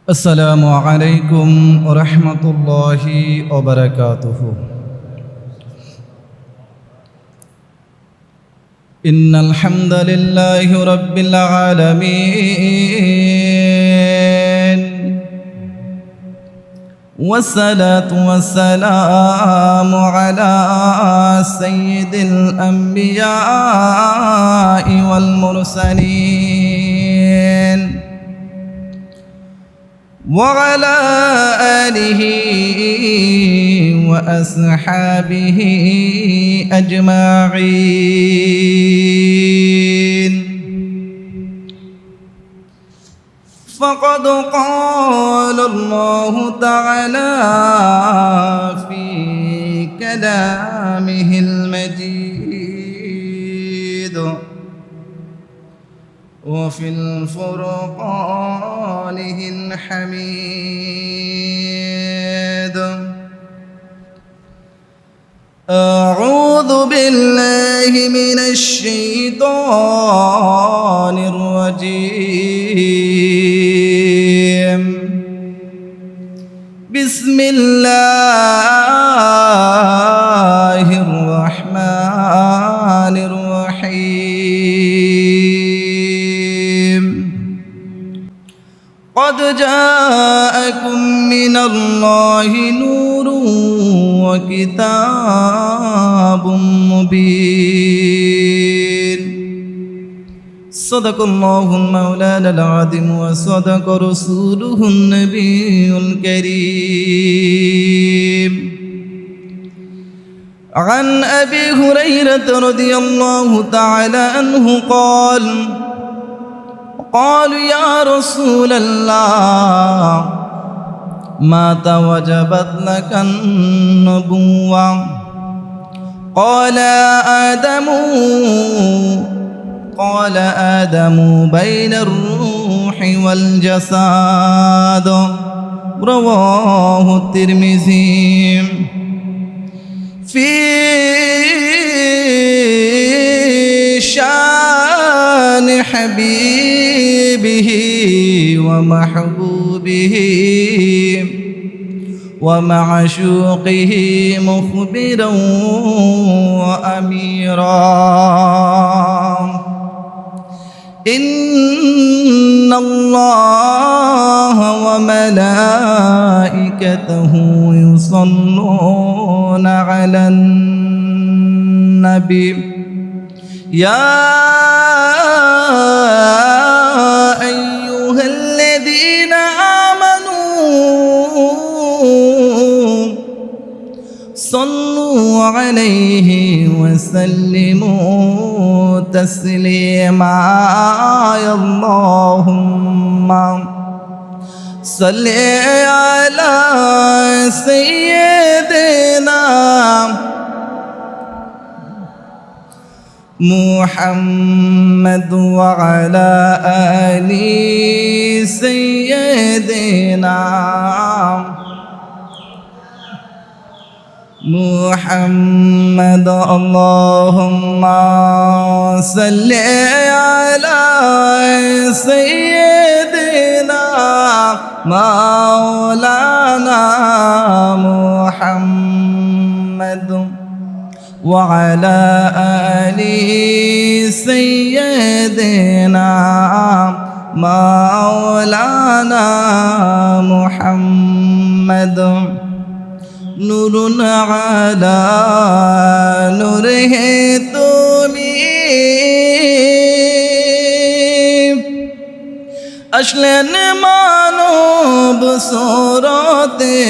السلام عليكم ورحمة الله وبركاته. إن الحمد لله رب العالمين، والصلاة والسلام على سيد الأنبياء والمرسلين وعلى آله وأصحابه أجمعين. فقد قال الله تعالى في كلامه المجيد وفي الفرقانه الحميد: أعوذ بالله من الشيطان الرجيم. بسم الله الرحمن الرحيم. قد جاءكم من الله نور وكتاب مبين. صدق الله مولانا العظيم وصدق رسوله النبي الكريم. عن أبي هريرة رضي الله تعالى عنه قال: قالوا يا رسول الله متى وجبت لك النبوة؟ قال آدم بين الروح والجسد. رواه الترمذي. في شان حبيبه ومحبوبه ومعشوقه مخبرا وأميرا: إن الله وملائكته يصلون على النبي يا أيها الذين آمنوا صلوا عليه وسلموا تسليما. اللهم صل على سيدنا محمد وعلى آل سيدنا محمد. اللهم صل على سيدنا مولانا محمد وعلى آل سيدنا مولانا محمد. نور على نوره তুমি আসলেন মানব সুরতে,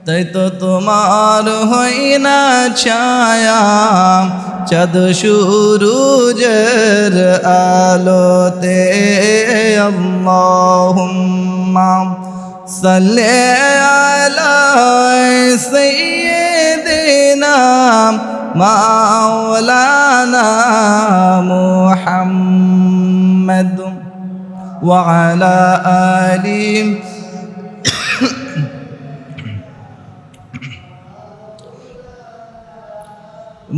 তাই তো তোমার হয় না ছায়া চাঁদ সূরজের আলোতে। আল্লাহুম্মা সাল্লি আলা সাইয়্যিদিনা মাওলানা মুহাম্মদ ওয়া আলা আলি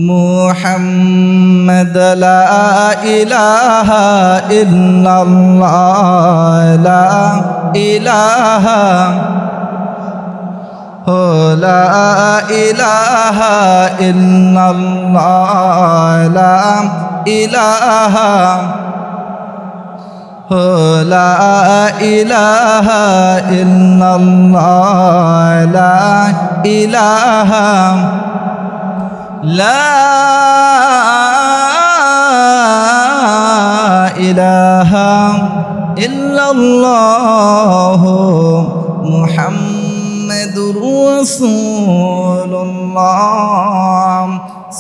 মুহাম্মদ লা ইলাহা ইল্লাল্লাহ লা ইলাহা লা ইলাহা ইল্লাল্লাহ লা ইলাহা লা ইলাহা ইল্লাল্লাহ লা ইলাহা লা ইলাহা ইল্লাল্লাহ মুহাম্মাদুর রাসূলুল্লাহ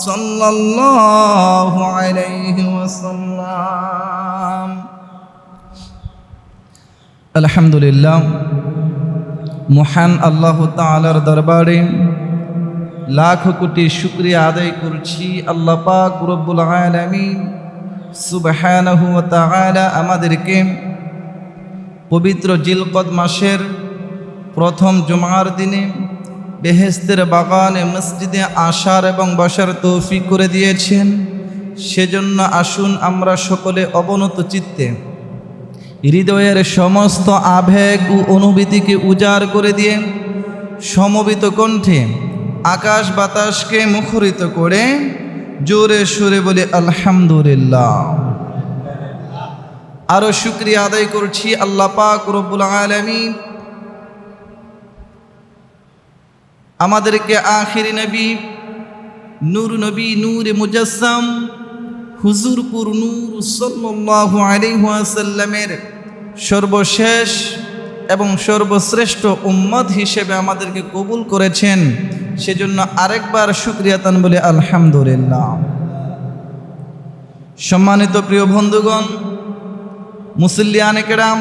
সাল্লাল্লাহু আলাইহি ওয়াসাল্লাম। আলহামদুলিল্লাহ, মহান আল্লাহ তাআলার দরবারে লাখ কোটি শুকরিয়া আদায় করছি। আল্লাহ পাক রব্বুল আলামিন সুবহানাহু ওয়া তাআলা আমাদেরকে পবিত্র জিলকদ মাসের প্রথম জুমার দিনে বেহেশতের বাগানে মসজিদে আসার এবং বসার তৌফিক করে দিয়েছেন। সেজন্য আসুন আমরা সকলে অবনত চিত্তে হৃদয়ের সমস্ত আবেগ ও অনুভূতিকে উজাড় করে দিয়ে সমবেত কণ্ঠে আকাশ বাতাসকে মুখরিত করে জোরে সুরে বলে আলহামদুলিল্লাহ। আরো শুকরিয়া আদায় করছি আল্লাহ পাক রব্বুল আলামিন আমাদেরকে আখিরি নবী নূরে মুজাসসাম হুজুরপুর নূর সাল্লাল্লাহু আলাইহি ওয়াসাল্লামের সর্বশেষ এবং সর্বশ্রেষ্ঠ উম্মত হিসেবে আমাদেরকে কবুল করেছেন। সেজন্য আরেকবার শুকরিয়া তান বলে আলহামদুলিল্লাহ। সম্মানিত প্রিয় বন্ধুগণ, মুসল্লিয়ানে কেরাম,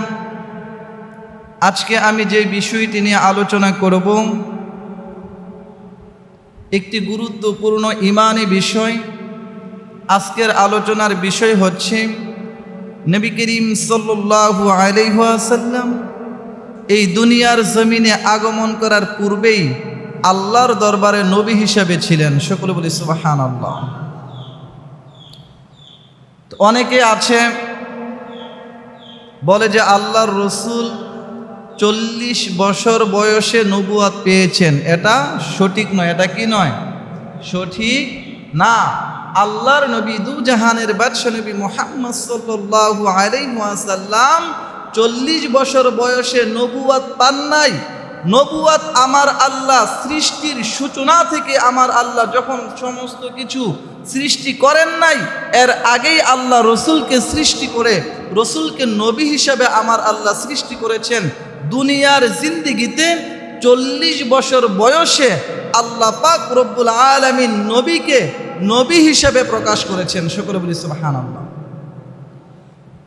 আজকে আমি যে বিষয়টি নিয়ে আলোচনা করব একটি গুরুত্বপূর্ণ ঈমানি বিষয়। আজকের আলোচনার বিষয় হচ্ছে নবী করিম সাল্লাল্লাহু আলাইহি ওয়াসাল্লাম এই দুনিয়ার জমিনে আগমন করার পূর্বেই আল্লাহর দরবারে নবী হিসেবে ছিলেন। সকলে বলি সুবহানাল্লাহ। অনেকে আছে বলে যে আল্লাহর রসুল 40 বছর বয়সে নবুয়াত পেয়েছেন। এটা সঠিক নয়। এটা কি নয়? সঠিক না। আল্লাহর নবী দু জাহানের বাদশা নবী মুহাম্মদ সাল্লাল্লাহু আলাইহি ওয়াসাল্লাম 40 বছর বয়সে নবুয়াত পান নাই। নবুয়াত আমার আল্লাহ সৃষ্টির সূচনা থেকে আমার আল্লাহ যখন সমস্ত কিছু সৃষ্টি করেন নাই, এর আগেই আল্লাহ রসুলকে সৃষ্টি করে রসুলকে নবী হিসাবে আমার আল্লাহ সৃষ্টি করেছেন। দুনিয়ার জিন্দিগিতে 40 বছর বয়সে আল্লাহ পাক রব্বুল আলামিন নবীকে নবী হিসাবে প্রকাশ করেছেন। সকলে বলি সুবহানাল্লাহ।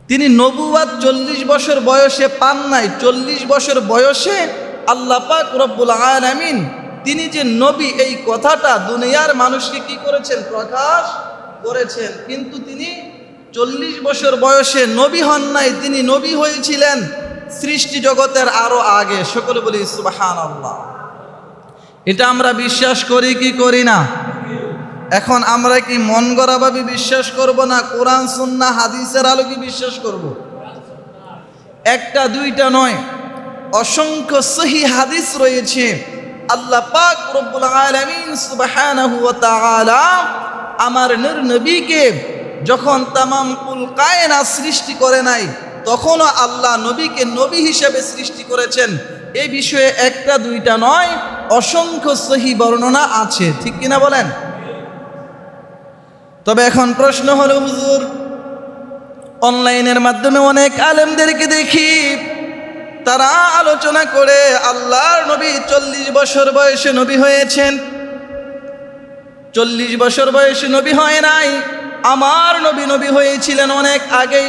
তিনি নবুয়াত 40 বছর বয়সে পান নাই। 40 বছর বয়সে আল্লাহ পাক রব্বুল আলামিন তিনি যে নবী এই কথাটা দুনিয়ার মানুষকে কি করেছেন? প্রকাশ করেছেন। কিন্তু তিনি 40 বছর বয়সে নবী হন নাই, তিনি নবী হয়েছিলেন সৃষ্টি জগতের আরো আগে। সকলে বলি সুবহানাল্লাহ। এটা আমরা বিশ্বাস করি কি করি না? এখন আমরা কি মন গড়াভাবে বিশ্বাস করব না কোরআন সুন্নাহ হাদিসের আলোকে বিশ্বাস করব? একটা দুইটা নয়, অসংখ্য সহিহ হাদিস রয়েছে। আল্লাহ পাক রব্বুল আলামিন সুবহানাহু ওয়া তাআলা আমার নবীকে যখন তামাম কুল কায়নাত সৃষ্টি করে নাই, তখনও আল্লাহ নবীকে নবী হিসেবে সৃষ্টি করেছেন। এই বিষয়ে একটা দুইটা নয়, অসংখ্য সহিহ বর্ণনা আছে। ঠিক কিনা বলেন? তবে এখন প্রশ্ন হলো, হুজুর, অনলাইনের মাধ্যমে অনেক আলেমদেরকে দেখি তারা আলোচনা করে আল্লাহর নবী 40 বছর বয়সে নবী হয়েছেন। 40 বছর বয়সে নবী হয় নাই, আমার নবী হয়েছিলেন অনেক আগেই।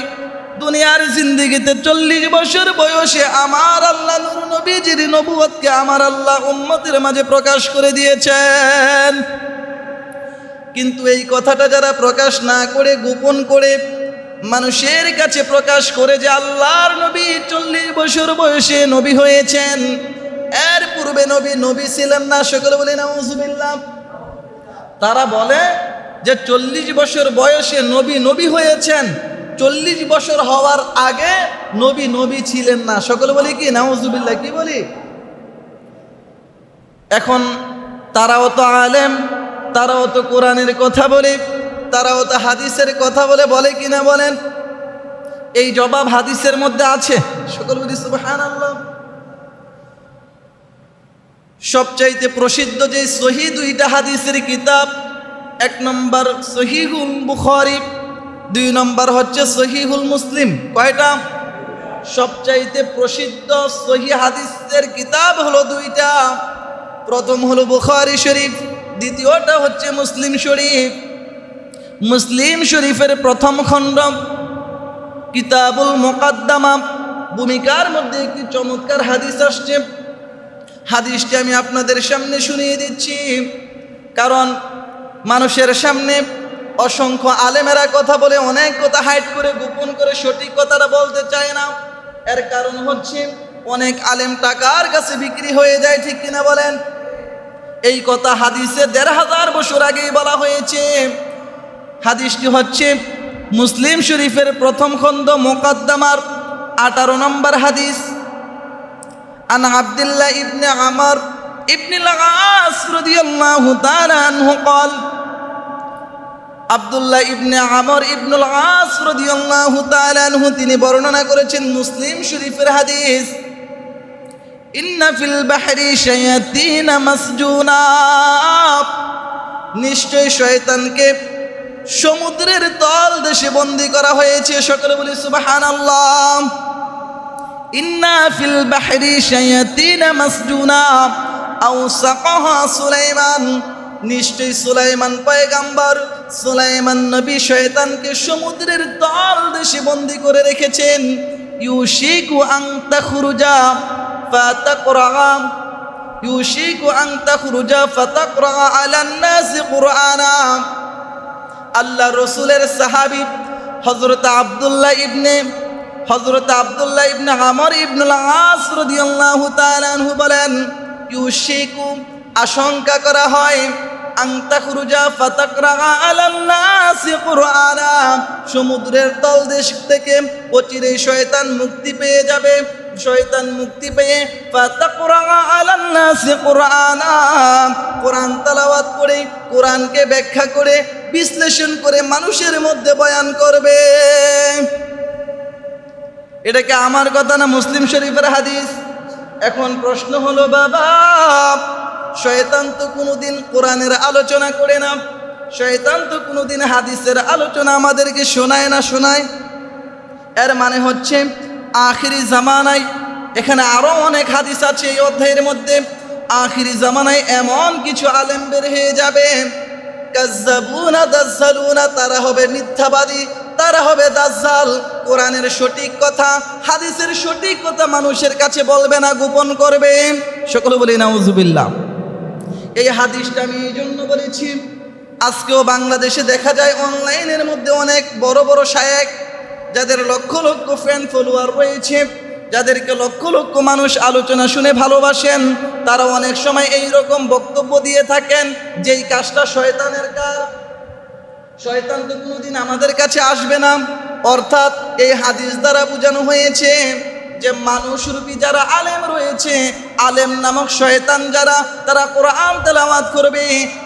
দুনিয়ার জিন্দেগিতে 40 বছর বয়সে আমার আল্লাহ নূর নবীজির নবুয়তকে আমার আল্লাহ উম্মতের মাঝে প্রকাশ করে দিয়েছেন। কিন্তু এই কথাটা যারা প্রকাশ না করে গোপন করে মানুষের কাছে প্রকাশ করে যে আল্লাহর নবী 40 বছর বয়সে নবী হয়েছেন, এর পূর্বে নবী ছিলেন না, সকলে বলে নাউজুবিল্লাহ। তারা বলে যে 40 বছর বয়সে নবী নবী হয়েছেন, 40 বছর হওয়ার আগে নবী নবী ছিলেন না। সকলে বলি কি নাউজুবিল্লাহ, কি বলি? এখন তারাও তো আলেম, তারাও তো কোরআনের কথা বলে, তারাও তো হাদিসের কথা বলে কিনা বলেন? এই জবাব হাদিসের মধ্যে আছে। সকল বলি সুবহানাল্লাহ। সবচাইতে প্রসিদ্ধ যে সহিহ 2টা হাদিসের কিতাব, 1 নম্বর সহিহুল বুখারী, 2 নম্বর হচ্ছে সহিহুল মুসলিম। কয়টা? সবচাইতে প্রসিদ্ধ সহিহ হাদিসের কিতাব হলো 2টা। প্রথম হলো বুখারী শরীফ, দ্বিতীয়টা হচ্ছে মুসলিম শরীফ। মুসলিম শরীফের প্রথম খণ্ড কিতাবুল মুকাদ্দামা, ভূমিকার মধ্যে একটি চমৎকার হাদিস আসছে। হাদিসটি আমি আপনাদের সামনে শুনিয়ে দিচ্ছি, কারণ মানুষের সামনে অসংখ্য আলেমেরা কথা বলে, অনেক কথা হাইড করে, গোপন করে সঠিক কথাটা বলতে চায় না। এর কারণ হচ্ছে অনেক আলেম টাকার কাছে বিক্রি হয়ে যায়, ঠিক কিনা বলেন? এই কথা হাদিসে 1500 বছর আগেই বলা হয়েছে। হাদিসটি হচ্ছে মুসলিম শরীফের প্রথম খণ্ড মুকাদ্দামার 18 নম্বর হাদিস। আন আব্দুল্লাহ ইবনে আমর ইবনে আল-আস রাদিয়াল্লাহু তাআলা আনহু قال, আব্দুল্লাহ ইবনে আমর ইবনে আল-আস রাদিয়াল্লাহু তাআলা আনহু তিনি বর্ণনা করেছেন মুসলিম শরীফের হাদিস, ইন্না ফিল বাহরি শায়াতিন মাসজুনা, নিশ্চয় শয়তানকে সমুদ্রের তল দেশে বন্দী করা হয়েছে। সকলে বলি সুবহানাল্লাহ। ইন্না ফিল বাহরি শায়াতিন মাসজুনা আওসাকাহা সুলাইমান, নিশ্চয় সুলাইমান পয়গম্বর, সুলাইমান নবী শয়তানকে সমুদ্রের তল দেশে বন্দী করে রেখেছেন। ইউশিকু আন তাখরুজা ফাতাকরা, ইউশিকু আন তাখরুজা ফাতাকরা আলান নাস কুরআনা। আল্লাহ রসুলের সাহাবী হযরত আব্দুল্লাহ ইবনে আমর ইবনে আল-আস রাদিয়াল্লাহু তাআলা আনহু বলেন, ইউশিকু আশঙ্কা করা হয়, আন তাখরুজা ফাতাকরা আলান নাস কুরআনা, সমুদ্রের তলদেশ থেকে অচিরেই শয়তান মুক্তি পেয়ে যাবে। শয়তান মুক্তি পেয়ে ফাতাকরা আলান নাস কুরআনা, কোরআন তেলাওয়াত করে, কোরআনকে ব্যাখ্যা করে, বিশ্লেষণ করে মানুষের মধ্যে বয়ান করবে। এটা কি আমার কথা না মুসলিম শরীফের হাদিস? এখন প্রশ্ন হলো, বাবা শয়তান তো কোনোদিন কোরআনের আলোচনা করে না, শয়তান তো কোনোদিন হাদিসের আলোচনা আমাদেরকে শোনায় না। এর মানে হচ্ছে আখিরি জামানায়, এখানে আরো অনেক হাদিস আছে এই অধ্যায়ের মধ্যে, আখিরি জামানায় এমন কিছু আলেম বের হয়ে যাবে, কাজ্জাবুনা দাজ্জালুনা, তারা হবে মিথ্যাবাদী, তারা হবে দাজ্জাল। কোরআনের সঠিক কথা, হাদিসের সঠিক কথা মানুষের কাছে বলবে না, গোপন করবে। সকলে বলি নাউজুবিল্লাহ। এই হাদিসটা আমি এই জন্য বলেছি, আজকেও বাংলাদেশে দেখা যায় অনলাইনের মধ্যে অনেক বড় বড় শায়েখ, যাদের লক্ষ লক্ষ ফ্যান ফলোয়ার রয়েছে, যাদেরকে লক্ষ লক্ষ মানুষ আলোচনা শুনে ভালোবাসেন, তারা অনেক সময় এই রকম বক্তব্য দিয়ে থাকেন যেই কাজটা শয়তানের কাজ, শয়তান তো কোনোদিন আমাদের কাছে আসবে না। অর্থাৎ এই হাদিস দ্বারা বোঝানো হয়েছে যে মানুষরূপী যারা আলেম রয়েছে, আলেম নামক শয়তান যারা, তারা কোরআন তেলাওয়াত করবে,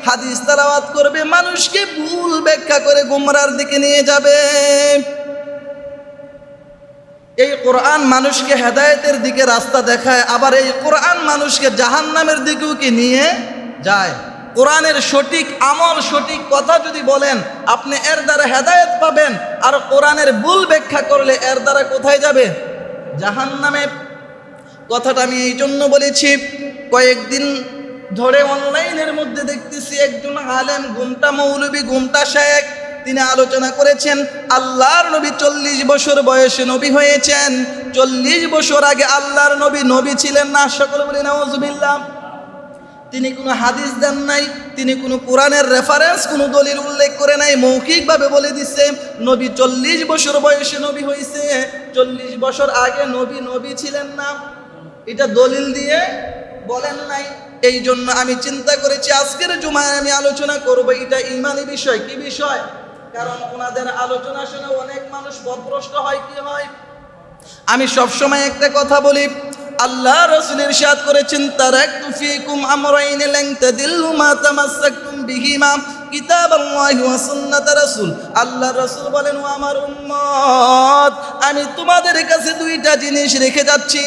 হাদিস তেলাওয়াত করবে, মানুষকে ভুল ব্যাখ্যা করে গুমরার দিকে নিয়ে যাবে। এই কোরআন মানুষকে হেদায়েতের দিকে রাস্তা দেখায়, আবার এই কোরআন মানুষকে জাহান্নামের দিকেও কি নিয়ে যায়। কোরআনের সঠিক আমল, সঠিক কথা যদি বলেন, আপনি এর দ্বারা হেদায়েত পাবেন, আর কোরআনের ভুল ব্যাখ্যা করলে এর দ্বারা কোথায় যাবে? জাহান্নামে। কথাটা আমি এই জন্য বলেছি, কয়েকদিন ধরে অনলাইনের মধ্যে দেখতেছি একজন আলেম, গুমটা মৌলবী, গুমটা শায়েখ, তিনি আলোচনা করেছেন আল্লাহর নবী 40 বছর বয়সে নবী হয়েছেন। 40 বছর আগে আল্লাহর নবী নবী ছিলেন না। সকলে বলি নাউজুবিল্লাহ। তিনি কোনো হাদিস দেন নাই, তিনি কোনো কোরআনের রেফারেন্স, কোনো দলিল উল্লেখ করে নাই, মৌখিকভাবে বলে দিচ্ছে নবী 40 বছর বয়সে নবী হয়েছে। 40 বছর আগে নবী নবী ছিলেন না, এটা দলিল দিয়ে বলেন নাই। এই জন্য আমি চিন্তা করেছি আজকের জুমায় আমি আলোচনা করব এটা ইমানি বিষয়। কি বিষয়? কারণ ওনাদের আলোচনা শুনে অনেক মানুষ পথভ্রষ্ট হয়। কি হয়? আমি সব সময় একটা কথা বলি, আল্লাহ রাসূল ইরশাদ করেছেন, তারাকতু ফীকুম আমরাইন লান তাদিল্লু মা তামাসসাকতুম বিহিমা কিতাবাল্লাহি ওয়া সুন্নাত রাসূল। আল্লাহ রাসূল বলেন, ও আমার উম্মত, আমি তোমাদের কাছে দুইটা জিনিস রেখে যাচ্ছি।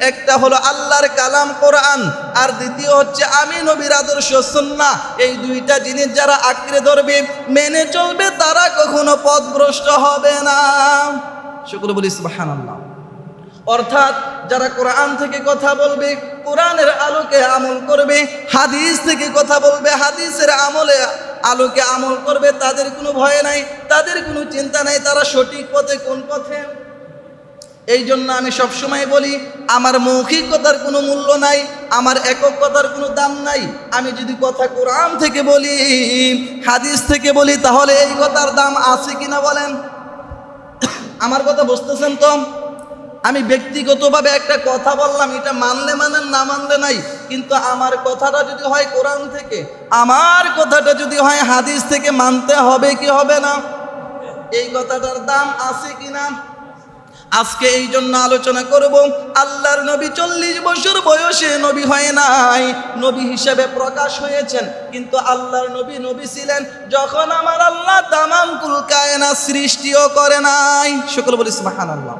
একটা হলো আল্লাহর কালাম কোরআন, আর দ্বিতীয় হচ্ছে আমি নবীর আদর্শ সুন্নাহ। এই দুইটা জিনিস যারা আঁকড়ে ধরবে, মেনে চলবে, তারা কখনো পথভ্রষ্ট হবে না। শুকর বলি সুবহানাল্লাহ। অর্থাৎ যারা কোরআন থেকে কথা বলবে, কোরআনের আলোকে আমল করবে, হাদিস থেকে কথা বলবে, হাদিসের আলোকে আমল করবে, তাদের কোনো ভয় নাই, তাদের কোনো চিন্তা নাই, তারা সঠিক পথে। কোন পথে? এই জন্য আমি সবসময় বলি, আমার মৌখিকতার কোনো মূল্য নাই, আমার একক কথার কোনো দাম নাই। আমি যদি কথা কোরআন থেকে বলি, হাদিস থেকে বলি, তাহলে এই কথার দাম আছে কিনা বলেন? আমার কথা বুঝতেছেন তো? আমি ব্যক্তিগতভাবে একটা কথা বললাম, এটা মানলে মানেন, না মানলে নাই, কিন্তু আমার কথাটা যদি হয় কোরআন থেকে, আমার কথাটা যদি হয় হাদিস থেকে, মানতে হবে কি হবে না? এই কথাটার দাম আছে কিনা? আজকে এই জন্য আলোচনা করব, আল্লাহর নবী 40 বছর বয়সে নবী হয় নাই, নবী হিসেবে প্রকাশ হয়েছেন। কিন্তু আল্লাহর নবী নবী ছিলেন যখন আমার আল্লাহ তামাম কুল কায়নাত সৃষ্টিও করে নাই। সকলে বলি সুবহানাল্লাহ।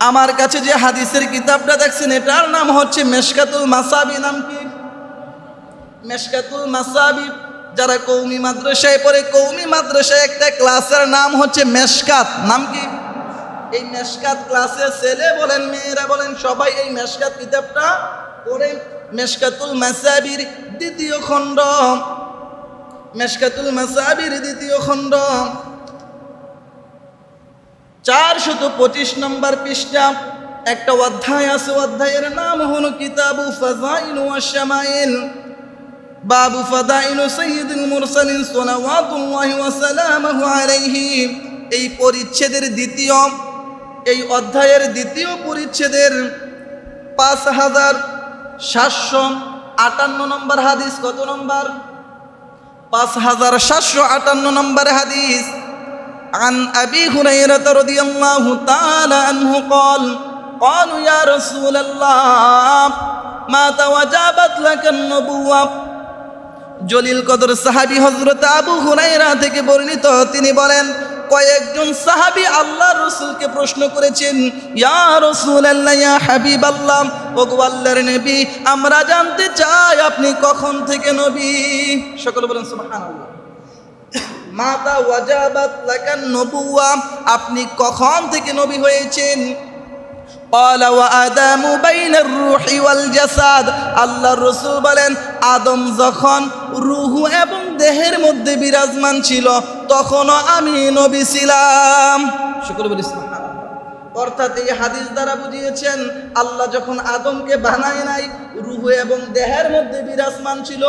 আমার কাছে যে হাদিসের কিতাবটা দেখছেন, এটার নাম হচ্ছে মেশকাতুল মাসাবি। নাম কি? মেশকাতুল মাসাবি। যারা কওমি মাদ্রাসায় পড়ে, কওমি মাদ্রাসায় একটা ক্লাসের নাম হচ্ছে মেশকাত। নাম কি? এই মেশকাত ক্লাসে ছেলে বলেন, মেয়েরা বলেন, সবাই এই মেশকাত কিতাবটা পড়ে। মেশকাতুল মাসাবির দ্বিতীয় খণ্ড, মেশকাতুল মাসাবির দ্বিতীয় খণ্ড 425 নম্বর পৃষ্ঠা একটা অধ্যায় আছে। অধ্যায়ের নাম হলো কিতাবু ফাযাইল ওয়াশ শামাইল, বাবু ফাযাইল সাইয়্যিদুল মুরসালিন সাল্লাল্লাহু ওয়া সাল্লামু আলাইহি। এই পরিচ্ছেদের দ্বিতীয়, এই অধ্যায়ের দ্বিতীয় পরিচ্ছেদের 5758 নম্বর হাদিস। কত নম্বর? 5758 নম্বর হাদিস। عن أبي هريرة رضي الله تعالى عنه قال قالوا يا رسول الله مات وجابت لك النبوة। জলিল কদর সাহাবী হযরত আবু হুরায়রা থেকে বর্ণিত, তিনি বলেন, কয়েকজন সাহাবী আল্লাহর রাসূলকে প্রশ্ন করেছেন, ইয়া রাসূলুল্লাহ, ইয়া হাবিবাল্লাহ, ওগো আল্লাহর নবী, আমরা জানতে চাই আপনি কখন থেকে নবী। সকলে বলেন সুবহানাল্লাহ। মাতা ওয়াজাবাত লাকান নবুওয়া, আপনি কখন থেকে নবী হয়েছেন? ক্বালা ওয়া আদামু বাইনার রূহি ওয়াল জাসাদ। আল্লাহর রাসূল বলেন, আদম যখন রূহ এবং দেহের মধ্যে বিরাজমান ছিল, তখনও আমি নবী ছিলাম। শুকর বলি সুবহানাল্লাহ। অর্থাৎ এই হাদিস দ্বারা বুঝিয়েছেন, আল্লাহ যখন আদমকে বানায় নাই, রূহ এবং দেহের মধ্যে বিরাজমান ছিল,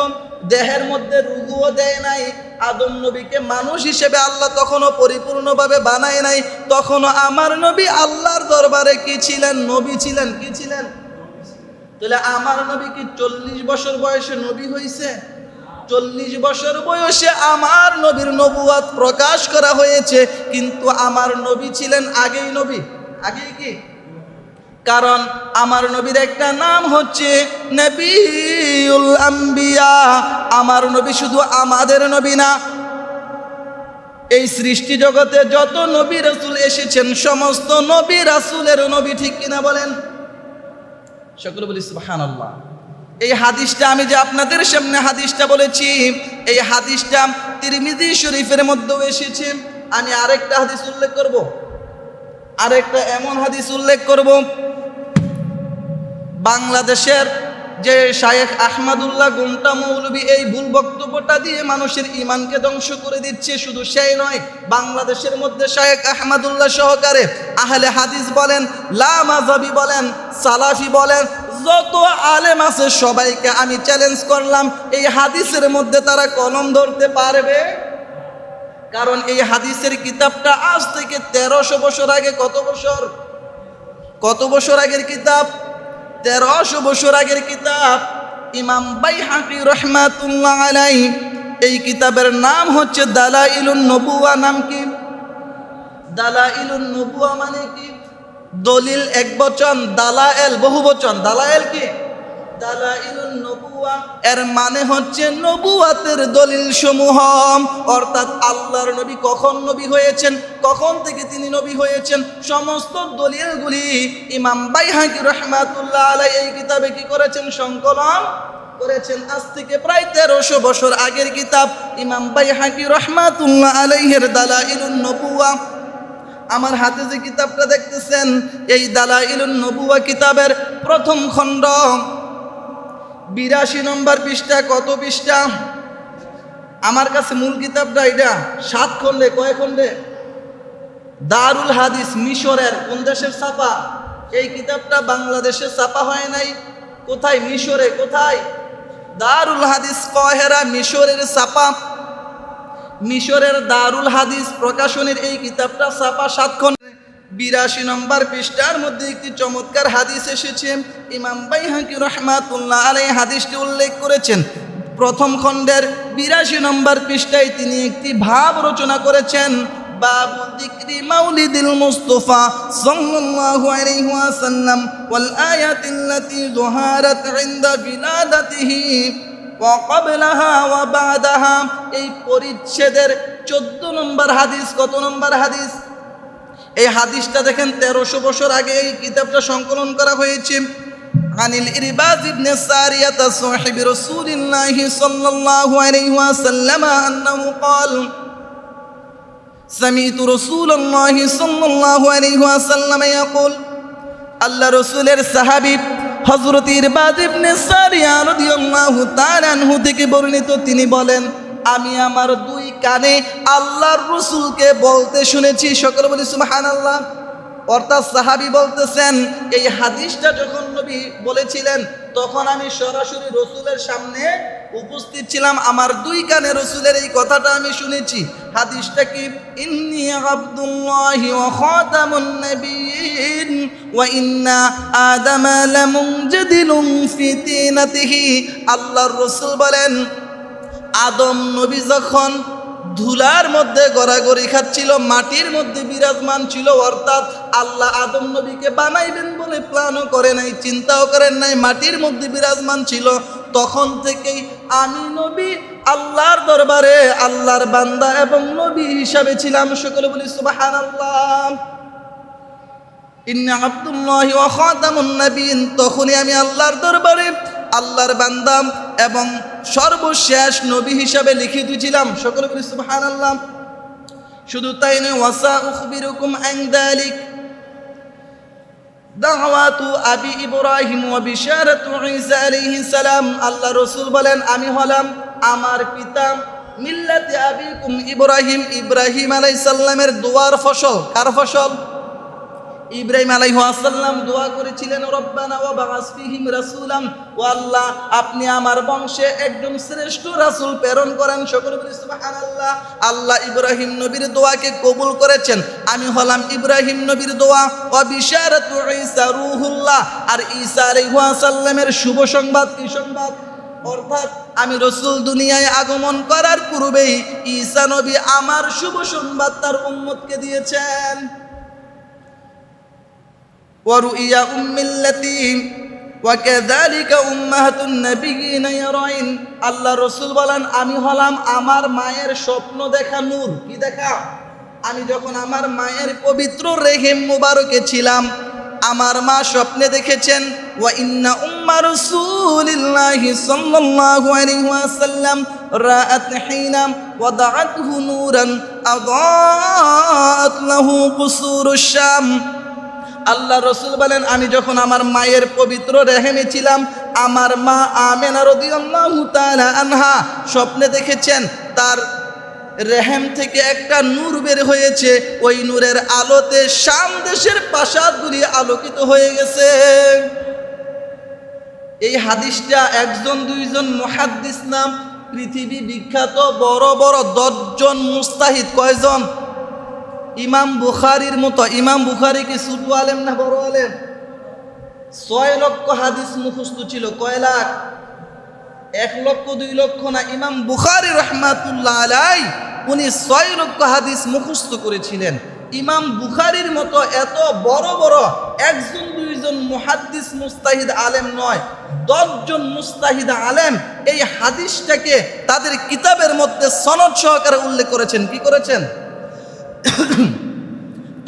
দেহের মধ্যে রূহও দেয় নাই, আদম নবীকে মানুষ হিসেবে আল্লাহ তখনও পরিপূর্ণভাবে বানায় নাই, তখনও আমার নবী আল্লাহর দরবারে কি ছিলেন? নবী ছিলেন। কি ছিলেন? তাহলে আমার নবী কি 40 বছর বয়সে নবী হয়েছে? 40 বছর বয়সে আমার নবীর নবুয়াত প্রকাশ করা হয়েছে, কিন্তু আমার নবী ছিলেন আগেই নবী। আগেই কি? কারণ আমার নবীর একটা নাম হচ্ছে নবিউল আম্বিয়া। আমার নবী শুধু আমাদের নবী না, এই সৃষ্টি জগতে যত নবী রাসূল এসেছেন, সমস্ত নবী রাসূলের নবী। ঠিক কিনা বলেন? সকলে বলি সুবহানাল্লাহ। এই হাদিসটা আমি যে আপনাদের সামনে হাদিসটা বলেছি, এই হাদিসটা তিরমিজি শরীফের মধ্যেও এসেছে। আমি আরেকটা হাদিস উল্লেখ করব, আরেকটা এমন হাদিস উল্লেখ করব, বাংলাদেশের যে শায়েখ আহমদুল্লাহ গুমটা মৌলভী এই ভুল বক্তব্যটা দিয়ে মানুষের ঈমানকে ধ্বংস করে দিচ্ছে। শুধু সেই নয়, বাংলাদেশের মধ্যে শায়েখ আহমদুল্লাহ সহকারে আহলে হাদিস বলেন, লামাযাবি বলেন, সালাফি বলেন, যত আলেম আছে সবাইকে আমি চ্যালেঞ্জ করলাম, এই হাদিসের মধ্যে তারা কলম ধরতে পারবে? কারণ এই হাদিসের কিতাবটা আজ থেকে 1300 বছর আগে, কত বছর আগের কিতাব? 1300 বছর আগের কিতাব। ইমাম বাইহাকি রাহমাতুল্লাহ আলাইহি এই কিতাবের নাম হচ্ছে দালাইলুন নবুওয়া। নাম কি? দালাইলুন নবুওয়া মানে কি? দলিল এক বচন, দালায়েল বহু বচন। দালায়েল কি? দালাইলুন নবুওয়া এর মানে হচ্ছে নবুয়াতের দলিল সমূহ, অর্থাৎ আল্লাহর নবী কখন নবী হয়েছেন, কখন থেকে তিনি নবী হয়েছেন, সমস্ত দলিলগুলি ইমাম বাইহাকি রাহমাতুল্লাহ আলাইহি এই কিতাবে কি করেছেন? সংকলন করেছেন। আজ থেকে প্রায় 1300 বছর আগের কিতাব ইমাম বাইহাকি রাহমাতুল্লাহ আলাইহির দালাইলুন নবুওয়া। আমার হাতে যে কিতাবটা দেখতেছেন এই দালাইলুন নবুওয়া কিতাবের প্রথম খণ্ড 82 নম্বর পৃষ্ঠা। কত পৃষ্ঠা? আমার কাছে মূল কিতাবটা এটা 7 খণ্ডে। কয় খণ্ডে? দারুল হাদিস মিশরের কোন দেশের ছাপা? এই কিতাবটা বাংলাদেশে ছাপা হয় নাই। কোথায়? মিশরে। কোথায়? দারুল হাদিস কায়রা, মিশরের ছাপা। মিশরের দারুল হাদিস প্রকাশনের এই কিতাবটা ছাপা 7 খণ্ডে 82 নম্বর পৃষ্ঠার মধ্যে একটি চমৎকার হাদিস এসেছে। ইমাম বাইহাকি রাহমাতুল্লাহ আলাইহি হাদিসটি উল্লেখ করেছেন। প্রথম খণ্ডের 82 নম্বর পৃষ্ঠায় তিনি একটি ভাব রচনা করেছেন, বাবু যিকরি মাউলিদিল মুস্তাফা সাল্লাল্লাহু আলাইহি ওয়াসাল্লাম ওয়াল আয়াতিল্লাতী যুহারাত ইনদা বিলাদাতিহি ওয়া ক্বাবলাহা ওয়া বা'দাহা। এই পরিচ্ছেদের 14 নম্বর হাদিস। কত নম্বর হাদিস? এই হাদিসটা দেখেন 1300 বছর আগে এই কিতাবটা সংকলন করা হয়েছে। আনিল ইরবাজ ইবনে সারিয়াতা সাহিবি রাসূলিল্লাহ সাল্লাল্লাহু আলাইহি ওয়াসাল্লাম আন্নাহু ক্বাল সামি'তু রাসূলুল্লাহ সাল্লাল্লাহু আলাইহি ওয়াসাল্লাম ইয়াকুল। আল্লাহ রাসূলের সাহাবী হযরত ইরবাজ ইবনে সারিয়া রাদিয়াল্লাহু তাআলা আনহু থেকে বর্ণিত, তিনি বলেন, আমি আমার 2 কানে আল্লাহর রাসূলকে বলতে শুনেছি। সকলে বলি সুবহানাল্লাহ। অর্থাৎ সাহাবী বলতেছেন এই হাদিসটা যখন নবী বলেছিলেন তখন আমি সরাসরি রাসূলের সামনে উপস্থিত ছিলাম, আমার 2 কানে রাসূলের এই কথাটা আমি শুনেছি। হাদিসটা কি? ইন্নী আব্দুল্লাহি ওয়া খাতামুন নবিয়্যিন ওয়া ইন্না আদামা লামুনজাদিলুন ফি তিনাতিহি। আল্লাহর রাসূল বলেন, আদম নবী যখন ধুলার মধ্যে গড়াগড়ি খাচ্ছিল, মাটির মধ্যে বিরাজমান ছিল, অর্থাৎ আল্লাহ আদম নবীকে বানাইবেন বলে প্ল্যানও করে নাই, চিন্তাও করেন নাই, মাটির মধ্যে বিরাজমান ছিল। তখন থেকেই আমি নবী আল্লাহর দরবারে আল্লাহর বান্দা এবং নবী হিসাবে ছিলাম। সকলে বলি সুবহানাল্লাহ। ইন্না আব্দুল্লাহি ওয়া খাতামুন নবিয়্যিন, তখনই আমি আল্লাহর দরবারে আল্লাহর বান্দা এবং সর্বশেষ নবী হিসাবে লিখিত ছিলাম। সকলে বলি সুবহানাল্লাহ। শুধু তাই নয়, ওয়াসা উখবিরুকুম আন যালিক দাওয়াতু আবি ইব্রাহিম ওয়া বিশারাতু ঈসা আলাইহিস সালাম। আল্লাহ রাসূল বলেন, আমি হলাম আমার পিতা মিল্লাতে আবিকুম ইব্রাহিম, ইব্রাহিম আলাইহিস সালামের দোয়ার ফসল। কার ফসল? ইব্রাহিম আলাইহিস সালাম দোয়া করেছিলেন, রব্বানা ওয়া বা'আস ফীহিম রাসূলান, ও আল্লাহ আপনি আমার বংশে একজন শ্রেষ্ঠ রাসূল প্রেরণ করেন। সকলে বলি সুবহানাল্লাহ। আল্লাহ ইব্রাহিম নবীর দোয়াকে কবুল করেছেন। আমি হলাম ইব্রাহিম নবীর দোয়া। ওয়া বিশারাতু ঈসা রূহুল্লাহ, আর ঈসা আলাইহিস সালামের শুভ সংবাদ। কি সংবাদ? অর্থাৎ আমি রাসূল দুনিয়ায় আগমন করার পূর্বেই ঈসা নবী আমার শুভ সংবাদ তার উম্মতকে দিয়েছেন। ওয়ারুইয়া উম্মিল্লাতি ওয়া কাযালিকা উম্মাহাতুন নাবিয়্যিনা ইয়ারাইন। আল্লাহ রাসূল বলেন, আমি হলাম আমার মায়ের স্বপ্ন দেখা নূর। কি দেখা? আমি যখন আমার মায়ের পবিত্র রেহেম মুবারকে ছিলাম, আমার মা স্বপ্নে দেখেছেন, ওয়া ইন্না উম্মা রাসূলিল্লাহি সাল্লাল্লাহু আলাইহি ওয়াসাল্লাম রাআত হিনা ওয়াদাআতহু নূরান আদাআত লাহু কুসুরুশ শাম। আল্লাহ রাসূল বলেন, আমি যখন আমার মায়ের পবিত্র রেহেমে ছিলাম, আমার মা আমেনা রাদিয়াল্লাহু তাআলা আনহা স্বপ্নে দেখেছেন তার রেহেম থেকে একটা নূর বের হয়েছে, ওই নূরের আলোতে শাম দেশের প্রাসাদগুলি আলোকিত হয়ে গেছে। এই হাদিসটা 1 2 জন মুহাদ্দিস নাম, পৃথিবী বিখ্যাত বড় বড় 10 জন মুস্তাহিদ। কয়জন? ইমাম বুখারীর মতো। ইমাম বুখারী কি ছোট আলেম না বড় আলেম? 6 লক্ষ হাদিস মুখস্থ ছিল। কয় লাখ? 1 লক্ষ 2 লক্ষ না, ইমাম বুখারী রাহমাতুল্লাহ আলাইহি উনি 6 লক্ষ হাদিস মুখস্থ করেছিলেন। ইমাম বুখারীর মতো এত বড় বড় 1 জন 2 জন মুহাদ্দিস মুস্তাহিদ আলেম নয়, 10 জন মুস্তাহিদ আলেম এই হাদিসটাকে তাদের কিতাবের মধ্যে সনদ সহকারে উল্লেখ করেছেন। কি করেছেন?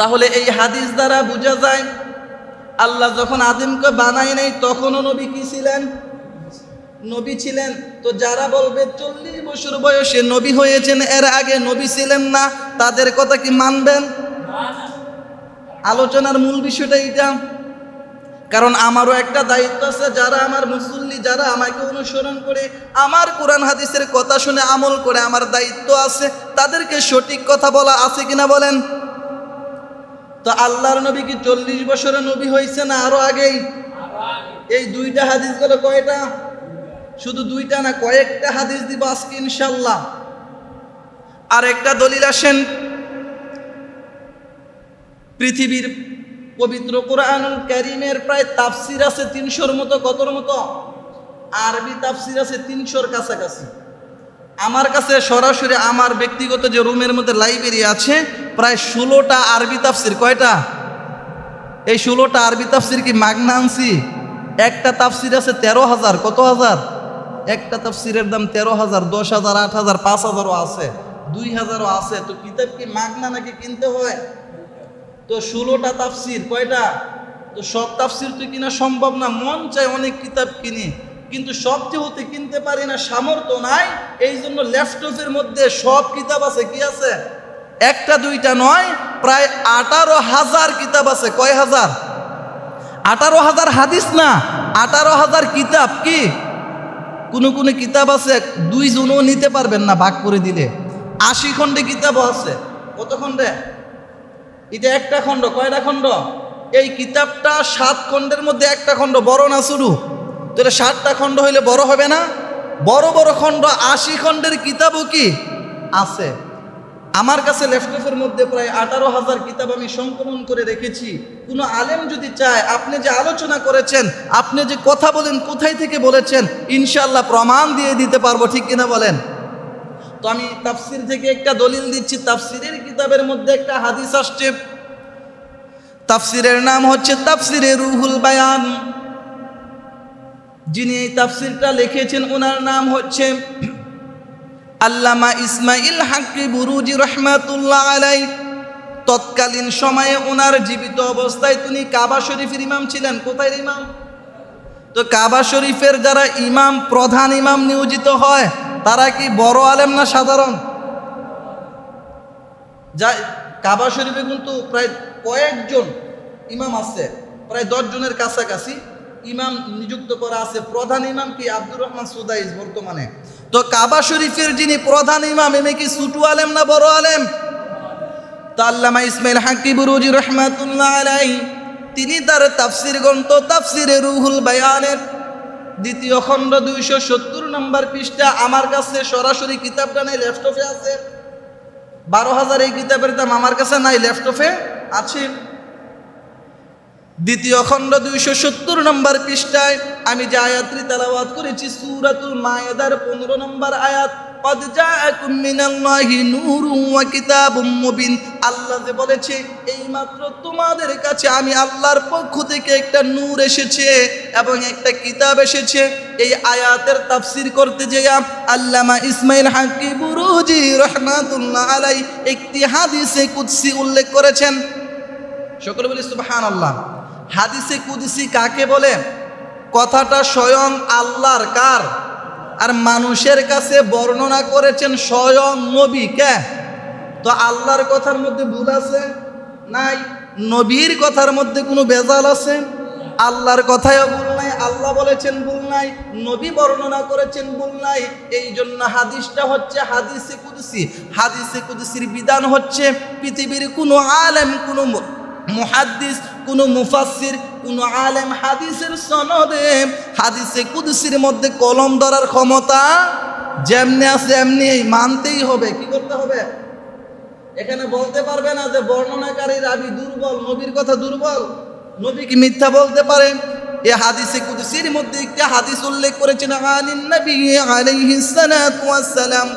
তাহলে এই হাদিস দ্বারা বোঝা যায় আল্লাহ যখন আদমকে বানায় নাই তখনও নবী কি ছিলেন? নবী ছিলেন। তো যারা বলবে 40 বছর বয়সে নবী হয়েছেন, এর আগে নবী ছিলেন না, তাদের কথা কি মানবেন? আলোচনার মূল বিষয়টা এটা। কারণ আমারও একটা দায়িত্ব আছে, যারা আমার মুসল্লি, যারা আমাকে অনুসরণ করে আমার কোরআন হাদিসের কথা শুনে আমল করে, আমার দায়িত্ব আছে তাদেরকে সঠিক কথা বলা, আছে কিনা বলেন? তো আল্লাহর নবী কি 40 বছরে নবী হয়েছে না আরো আগেই? এই 2টা হাদিস গুলো কয়টা? শুধু 2টা না, কয়েকটা হাদিস দিব আজকে ইনশাআল্লাহ। আর একটা দলিল আসেন, পৃথিবীর পবিত্র কোরআনুল কারীমের প্রায় তাফসির আছে 300-র মতো। কতর মতো? আরবি তাফসির আছে 300-র কাছাকাছি। আমার কাছে সরাসরি আমার ব্যক্তিগত যে রুমের মধ্যে লাইব্রেরি আছে, প্রায় 16টা আরবি তাফসির। কয়টা? এই 16টা আরবি তাফসির কি মাগনা আনছি? একটা তাফসির আছে 13,000। কত হাজার? একটা তাফসিরের দাম 13,000, 10,000, 8,000, 5,000ও আছে, 2,000ও আছে। তো কিতাব কি মাগনা নাকি কিনতে হয়? তো 16টা তাফসির কয়টা? তো সব তাফসির তো কিনা সম্ভব না। মন চায় অনেক কিতাব কিনি, কিন্তু সব যেহেতু কিনতে পারি না, সামর্থ্য নাই, এই জন্য ল্যাপটপের মধ্যে সব কিতাব আছে। কি আছে? একটা 2টা নয়, প্রায় 18,000 কিতাব আছে। কয় হাজার? 18,000 হাদিস না, 18,000 কিতাব। কি কোন কোন কিতাব আছে 2 জনও নিতে পারবেন না ভাগ করে দিলে। 80 খণ্ডে কিতাবও আছে। কত খণ্ডে? এটা একটা খণ্ড। কয়টা খণ্ড? এই কিতাবটা 7 খণ্ডের মধ্যে একটা খণ্ড বড় না শুরু? তো এটা 7টা খণ্ড হইলে বড় হবে না? বড় বড় খণ্ড 80 খণ্ডের কিতাবও কি আছে। আমার কাছে ল্যাপটপের মধ্যে প্রায় 18,000 কিতাব আমি সংকলন করে রেখেছি। কোনো আলেম যদি চায়, আপনি যে আলোচনা করেছেন, আপনি যে কথা বলেন, কোথায় থেকে বলেছেন, ইনশাআল্লাহ প্রমাণ দিয়ে দিতে পারবো। ঠিক কিনা বলেন? তো আমি তাফসির থেকে একটা দলিল দিচ্ছি। তাফসিরের কিতাবের মধ্যে একটা হাদিস আসছে, তাফসিরের নাম হচ্ছে তাফসিরে রুহুল বায়ান। যিনি এই তাফসিরটা লিখেছেন ওনার নাম হচ্ছে আল্লামা ইসমাইল হাক্কি বুরুজি রহমাতুল্লাহ আলাইহি। তৎকালীন সময়ে ওনার জীবিত অবস্থায় তিনি কাবা শরীফের ইমাম ছিলেন। কোথায় ইমাম? তো কাবা শরীফের যারা ইমাম, প্রধান ইমাম নিয়োজিত হয়, তারা কি বড় আলেম না সাধারণ? যা কাবা শরীফে কিন্তু প্রায় কয়েকজন ইমাম আছে, প্রায় 10 জনের কাছাকাছি ইমাম নিযুক্ত করা আছে। প্রধান ইমাম কি? আব্দুর রহমান সুদাইস বর্তমানে। তো কাবা শরীফের যিনি প্রধান ইমাম, এমনি কি ছোট আলেম না বড় আলেম? তো আল্লামা ইসমাইল হাক্কি বুরুজি রহমাতুল্লাহ আলাইহি তিনি তার তাফসির গ্রন্থ তাফসিরে রুহুল বায়ানের 2য় খণ্ড 270 নম্বর পৃষ্ঠা, আমার কাছে সরাসরি কিতাবটা নেই, ল্যাপটপে আছে। 12,000 এই কিতাবের দাম, আমার কাছে নাই, ল্যাপটপে আছে। 2য় খণ্ড 270 নম্বর পৃষ্ঠায় আমি যে আয়াতটি তেলাওয়াত করেছি, সূরাতুল মায়েদার 15 নম্বর আয়াত, قد جاءكم من الله نور وكتاب مبين। আল্লাহ যে বলেছে এইমাত্র তোমাদের কাছে আমি আল্লাহর পক্ষ থেকে একটা নূর এসেছে এবং একটা কিতাব এসেছে। এই আয়াতের তাফসীর করতে যেয়ে আল্লামা ইসমাইল হাক্কি বুরুজি রহমাতুল্লাহ আলাইহি একটি হাদিসে কুদসি উল্লেখ করেছেন। সকলে বলি সুবহানাল্লাহ। হাদিসে কুদসি কাকে বলে? কথাটা স্বয়ং আল্লাহর। কার? আর মানুষের কাছে বর্ণনা করেছেন স্বয়ং নবী। কে? তো আল্লাহর কথার মধ্যে ভুল আছে? নাই। নবীর কথার মধ্যে কোনো ভেজাল আছে? আল্লাহর কথায়ও ভুল নাই, আল্লাহ বলেছেন ভুল নাই, নবী বর্ণনা করেছেন ভুল নাই। এই জন্য হাদিসটা হচ্ছে হাদিসে কুদসি। হাদিসে কুদসির বিধান হচ্ছে পৃথিবীর কোনো আলেম, কোনো মুহাদ্দিস, কোনো মুফাসসির, কোনো আলেম হাদিসের সনদে হাদিসে কুদসির মধ্যে কলম ধরার ক্ষমতা যেমনি আছে এমনি মানতেই হবে। কি করতে হবে? এখানে বলতে পারবে না যে বর্ণনাকারী রাবী দুর্বল, নবীর কথা দুর্বল। নবী কি মিথ্যা বলতে পারে? এই হাদিসে কুদসির মধ্যে একটি হাদিস উল্লেখ করেছেন আনিন নবী আলাইহিস সালাতু ওয়াস সালাম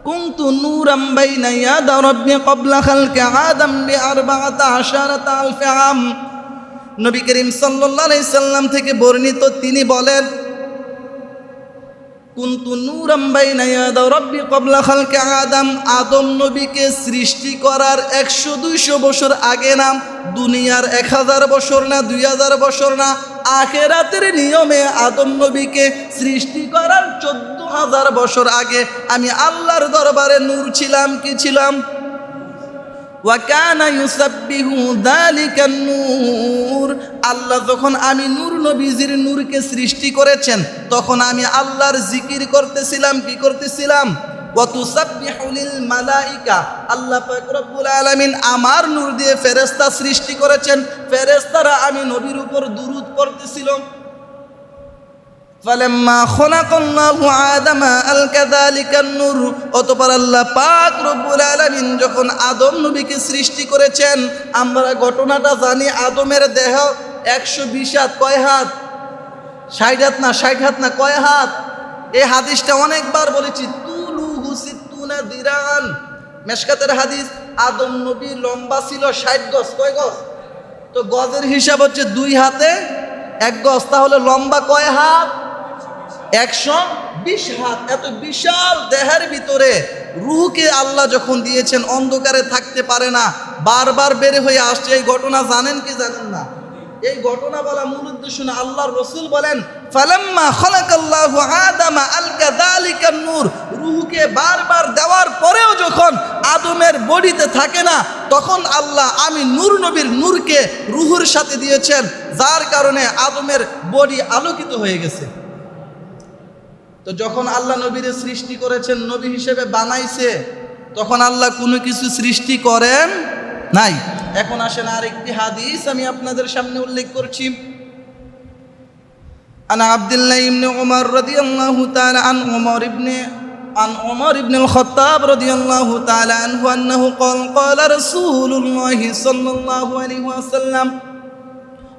কুনতু নূরাম বাইনা ইয়াদা রাব্বি ক্বাবলা খালকি আদম বি14,000 আম। নবী করিম সাল্লাল্লাহু আলাইহি সাল্লাম থেকে বর্ণিত, তিনি বলেন কুনতু নূরাম বাইনা ইয়াদা রাব্বি ক্বাবলা খালকি আদম, আদম নবীকে সৃষ্টি করার 100-200 বছর আগে না, দুনিয়ার 1000 বছর না, 2000 বছর না, আখিরাতের নিয়মে আদম নবীকে সৃষ্টি করার 14,000 বছর আগে আমি আল্লাহর দরবারে নূর ছিলাম। কি ছিলাম? ওয়াকানা ইউসাব্বিহু যালিকান নূর। আল্লাহ যখন আমি নূর নবীজির নূরকে সৃষ্টি করেছেন তখন আমি আল্লাহর জিকির করতেছিলাম। কি করতেছিলাম? ওয়া তুসাব্বিহু লিল মালাইকা, আল্লাহ পাক রব্বুল আলামিন আমার নূর দিয়ে ফেরেশতা সৃষ্টি করেছেন, ফেরেশতারা আমি নবীর উপর দুরূদ পড়তেছিল। ফালাম্মা খলাকাল্লাহু আদামা আলকা যালিকান নূর, অতঃপর আল্লাহ পাক রব্বুল আলামিন যখন আদম নবীকে সৃষ্টি করেছেন, আমরা ঘটনাটা জানি, আদমের দেহ 120 হাত। কয় হাত? 60 হাত না, 60 হাত না, কয় হাত? এই হাদিসটা অনেকবার বলেছি, তুলুহু সিত্তুনা দিরান, মেশকাতের হাদিস। আদম নবী লম্বা ছিল 60 গজ। কয় গজ? তো গজের হিসাব হচ্ছে 2 হাতে 1 গজ, তাহলে লম্বা কয় হাত? 120 হাত। এত বিশাল দেহের ভিতরে রূহকে আল্লাহ যখন দিয়েছেন, অন্ধকারে থাকতে পারে না, বারবার বের হয়ে আসছে। এই ঘটনা জানেন কি জানেন না? এই ঘটনা বলা মূল উদ্দেশ্য না। আল্লাহর রাসূল বলেন ফালাম্মা খলাকাল্লাহু আদামা আলকা যালিকান নূর, রূহকে বারবার দেওয়ার পরেও যখন আদমের বডিতে থাকে না, তখন আল্লাহ আমি নূর নবীর নূরকে রূহের সাথে দিয়েছেন, যার কারণে আদমের বডি আলোকিত হয়ে গেছে। তো যখন আল্লাহ নবীর সৃষ্টি করেছেন, নবী হিসেবে বানাইছে, তখন আল্লাহ কোনো কিছু সৃষ্টি করেন নাই। এখন আসেন আরেকটি হাদিস আমি আপনাদের সামনে উল্লেখ করছি। আন আব্দুল্লাহ ইবনে উমর রাদিয়াল্লাহু তাআলা আন উমর ইবনে আল-খাত্তাব রাদিয়াল্লাহু তাআলা আনহু আন্নাহু ক্বালা রাসূলুল্লাহ সাল্লাল্লাহু আলাইহি ওয়াসাল্লাম,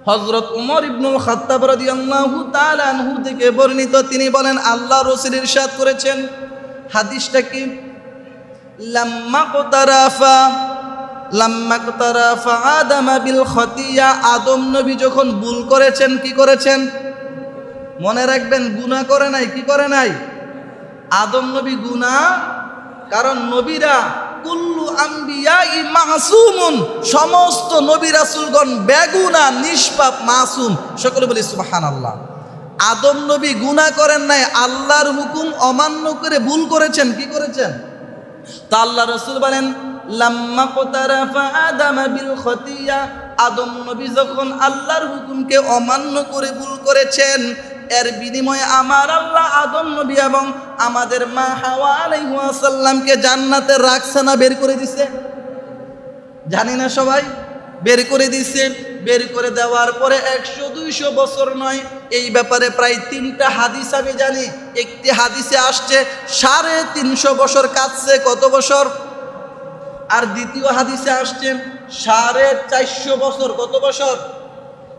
হযরত উমর ইবনুল খাত্তাব রাদিয়াল্লাহু তাআলা আনহু থেকে বর্ণিত, তিনি বলেন আল্লাহ রাসূল ইরশাদ করেছেন, হাদিসটা কি? লাম্মা ক্তারাফা আদম বিল খতিয়া, আদম নবী যখন ভুল করেছেন, কি করেছেন? মনে রাখবেন, গুনাহ করে নাই। কি করে নাই? আদম নবী গুনাহ, কারণ নবীরা কুল্লু আম্বিয়াই মাসুমুন, সমস্ত নবী রাসূলগণ বেগুনা, নিষ্পাপ, মাসুম। সকলে বলি সুবহানাল্লাহ। আদম নবী গুনাহ করেন নাই, আল্লাহর হুকুম অমান্য করে ভুল করেছেন। কি করেছেন? তা আল্লাহ রাসূল বলেন লাম্মা ক্তারাফা আদম বিল খতিয়া, আদম নবী যখন আল্লাহর হুকুমকে অমান্য করে ভুল করেছেন, এর বিনিময়ে আমার আল্লাহ আদম নবী এবং আমাদের মা হাওয়া আলাইহিস সালামকে জান্নাতে রাখছে না বের করে দিছে? জানি না সবাই? বের করে দিছে। বের করে দেওয়ার পরে 100-200 বছর নয়, এই ব্যাপারে প্রায় 3টা হাদিস আমি জানি। একটি হাদিসে আসছে 350 বছর কাটছে। কত বছর? আর দ্বিতীয় হাদিসে আসছে 450 বছর। কত বছর?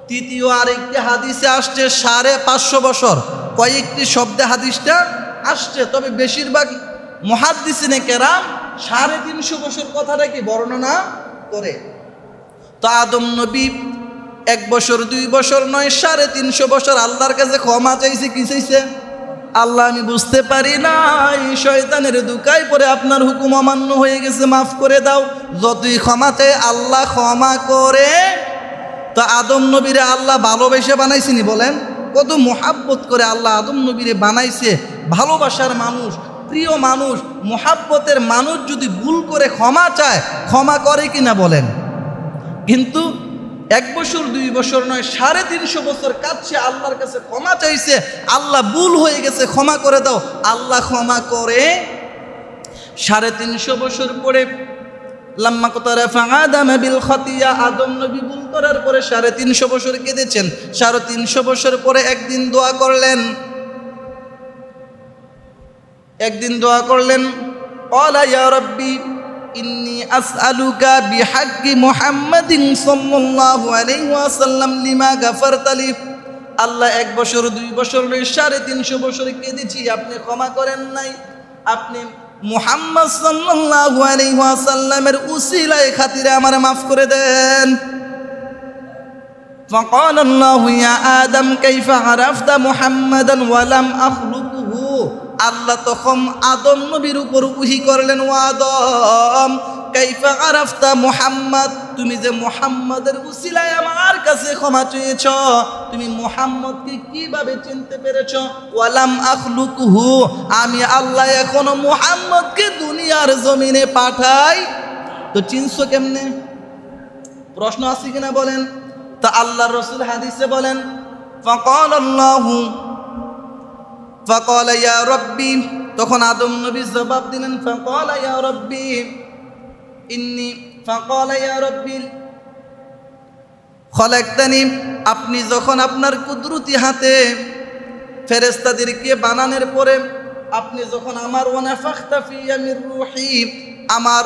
তৃতীয় আরেকটি হাদিসে আসছে 550 বছর। কয়েকটি শব্দে হাদিসটা আসছে, তবে বেশিরভাগ মুহাদ্দিসিনে কেরাম 350 বছর কথাটা কি বর্ণনা করে। তো আদম নবী 1 বছর 2 বছর নয়, 350 বছর আল্লাহর কাছে ক্ষমা চাইছে। কি চাইছে? আল্লাহ আমি বুঝতে পারি না, এই শয়তানের দুকায় পরে আপনার হুকুম অমান্য হয়ে গেছে, মাফ করে দাও। যতই ক্ষমা চাই আল্লাহ ক্ষমা করে। তো আদম নবীরে আল্লাহ ভালোবেসে বানাইছিনি? বলেন, কত মুহাব্বত করে আল্লাহ আদম নবীরে বানাইছে। ভালোবাসার মানুষ, প্রিয় মানুষ, মুহাব্বতের মানুষ যদি ভুল করে ক্ষমা চায়, ক্ষমা করে কিনা বলেন? কিন্তু 1 বছর 2 বছর নয়, 350 বছর কাছে আল্লাহর কাছে ক্ষমা চাইছে, আল্লাহ ভুল হয়ে গেছে, ক্ষমা করে দাও। আল্লাহ ক্ষমা করে। 350 বছর পরে লাম্মা ক্তারাফা আদম বিল খতিয়া, আদম নবী ভুল করার পরে 350 বছর কেঁদেছেন। 350 বছর পরে একদিন দোয়া করলেন, ক্বালা ইয়া রাব্বি ইন্নী আসআলুকা বিহাক্কি মুহাম্মাদিন সাল্লাল্লাহু আলাইহি ওয়াসাল্লাম লিমা গাফারতা লি আল্লাহ 1 বছর 2 বছর 350 বছর কেঁদেছি, আপনি ক্ষমা করেন নাই। আপনি মুহাম্মদ সাল্লাল্লাহু আলাইহি ওয়াসাল্লামের উসিলায় খাতিরে আমারে মাফ করে দেন। فقال الله يا آدم كيف عرفت محمدا ولم أخلقه। আল্লাহ তখন আদম নবীর উপর ওহী করলেন, ও আদম কাইফা আরাফতা মুহাম্মদ, তুমি যে মুহাম্মাদের উসিলায় আমার কাছে ক্ষমা চেয়েছ, তুমি মুহাম্মদকে কিভাবে চিনতে পেরেছ? ওয়ালাম আখলুকুহু, আমি আল্লাহ এখনো মুহাম্মদকে দুনিয়ার জমিনে পাঠাই, তো চিনছো কেমনে? প্রশ্ন আছে কিনা বলেন? তা আল্লাহর রাসূল হাদিসে বলেন, ফাকাল ইয়া রব্বি, তখন আদম নবী জবাব দিলেন, ফাকাল ইয়া রব্বি ইন্নী, ফাকাল ইয়া রব্বি খলাকতানি, আপনি যখন আপনার কুদরতি হাতে ফেরেশতাদেরকে বানানোর পরে আপনি যখন আমার ওয়ানাফাখতা ফিয়া মির রূহি, আমার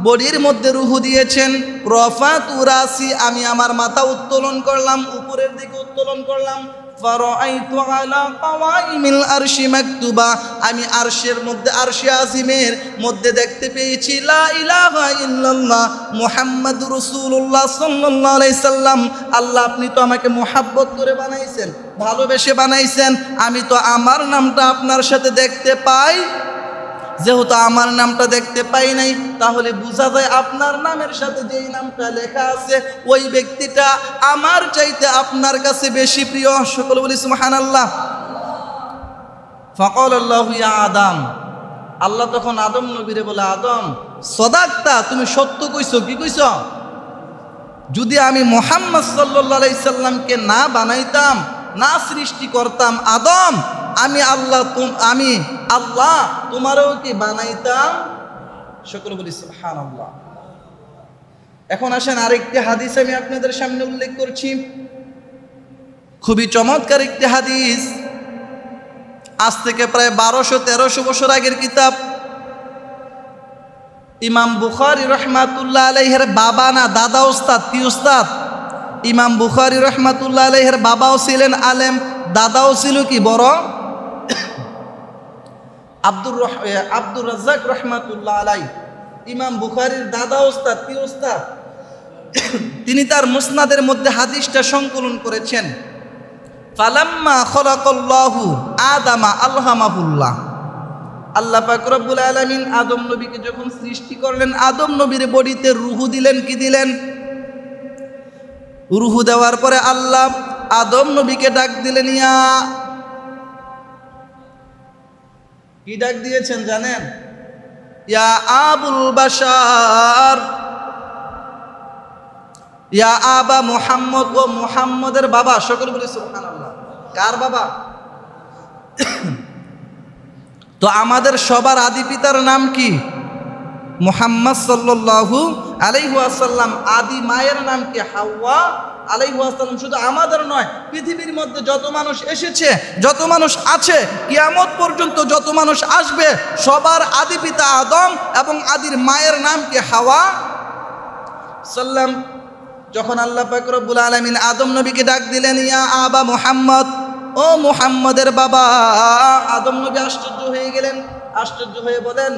বডির মধ্যে রূহ দিয়েছেন, রফাতু রাসি, আমি আমার মাথা উত্তোলন করলাম, উপরের দিকে উত্তোলন করলাম, ফারাআইতু আলা কাওয়াইমিল আরশি মাকতুবা, আমি আরশের মধ্যে, আরশে আজিমের মধ্যে দেখতে পেয়েছি লা ইলাহা ইল্লাল্লাহ মুহাম্মাদুর রাসূলুল্লাহ সাল্লাল্লাহু আলাইহি সাল্লাম। আল্লাহ আপনি তো আমাকে মোহাব্বত করে বানাইছেন, ভালোবেসে বানাইছেন, আমি তো আমার নামটা আপনার সাথে দেখতে পাই। যেহেতু আমার নামটা দেখতে পাই নাই, তাহলে বোঝা যায় আপনার নামের সাথে যেই নামটা লেখা আছে ওই ব্যক্তিটা আমার চাইতে আপনার কাছে বেশি প্রিয়। সকলে বলি সুবহানাল্লাহ। ফাকাল আল্লাহু ইয়া আদম, আল্লাহ তখন আদম নবীরে বলে, আদম সদাক্তা, তুমি সত্য কইছো। কি কইছো? যদি আমি মুহাম্মদ সাল্লাল্লাহু আলাইহি সাল্লামকে না বানাইতাম, না সৃষ্টি করতাম, আদম আমি আল্লাহ তোমারও কি বানাইতাম? সকলে বলি সুবহানাল্লাহ। এখন আসেন আরেকটি হাদিস আমি আপনাদের সামনে উল্লেখ করছি, খুবই চমৎকার একটি হাদিস, আজ থেকে প্রায় 1200-1300 বছর আগের কিতাব। ইমাম বুখারী রহমাতুল্লাহ আলাইহির বাবা না দাদা উস্তাদ, কি উস্তাদ? ইমাম বুখারী রহমাতুল্লাহ আলাইহির বাবাও ছিলেন আলেম, দাদাও ছিল কি বড়? আব্দুর রাজ্জাক রহমাতুল্লাহ আলাইহি, ইমাম বুখারীর দাদা উস্তাদ, কি উস্তাদ? তিনি তার মুসনাদের মধ্যে হাদিসটা সংকলন করেছেন। ফালাম্মা খলাকাল্লাহু আদামা আলহামাহুল্লাহ, আল্লাহ পাক রব্বুল আলামিন আদম নবীকে যখন সৃষ্টি করলেন, আদম নবীর বডিতে রূহ দিলেন। কি দিলেন? রূহ দেওয়ার পরে আল্লাহ আদম নবীকে ডাক দিলেন, কি ডাক দিয়েছেন জানেন? ইয়া আবুল বাশার, ইয়া আবা মুহাম্মদ, ও মুহাম্মদের বাবা। সকলে বলি সুবহানাল্লাহ। কার বাবা? তো আমাদের সবার আদি পিতার নাম কি? মুহাম্মদ সাল্লাল্লাহু আলাইহি ওয়াসাল্লাম। আদি মায়ের নাম কি? হাওয়া আলাইহি ওয়াসাল্লাম। শুধু আমাদের নয়, পৃথিবীর মধ্যে যত মানুষ এসেছে, যত মানুষ আছে, কিয়ামত পর্যন্ত যত মানুষ আসবে, সবার আদি পিতা আদম এবং আদির মায়ের নাম কি? হাওয়া সাল্লাম। যখন আল্লাহ পাক রব্বুল আলামিন আদম নবীকে ডাক দিলেন, ইয়া আবা মুহাম্মদ, ও মুহাম্মদের বাবা, আদম নবী আশ্চর্য হয়ে গেলেন। আশ্চর্য হয়ে বলেন,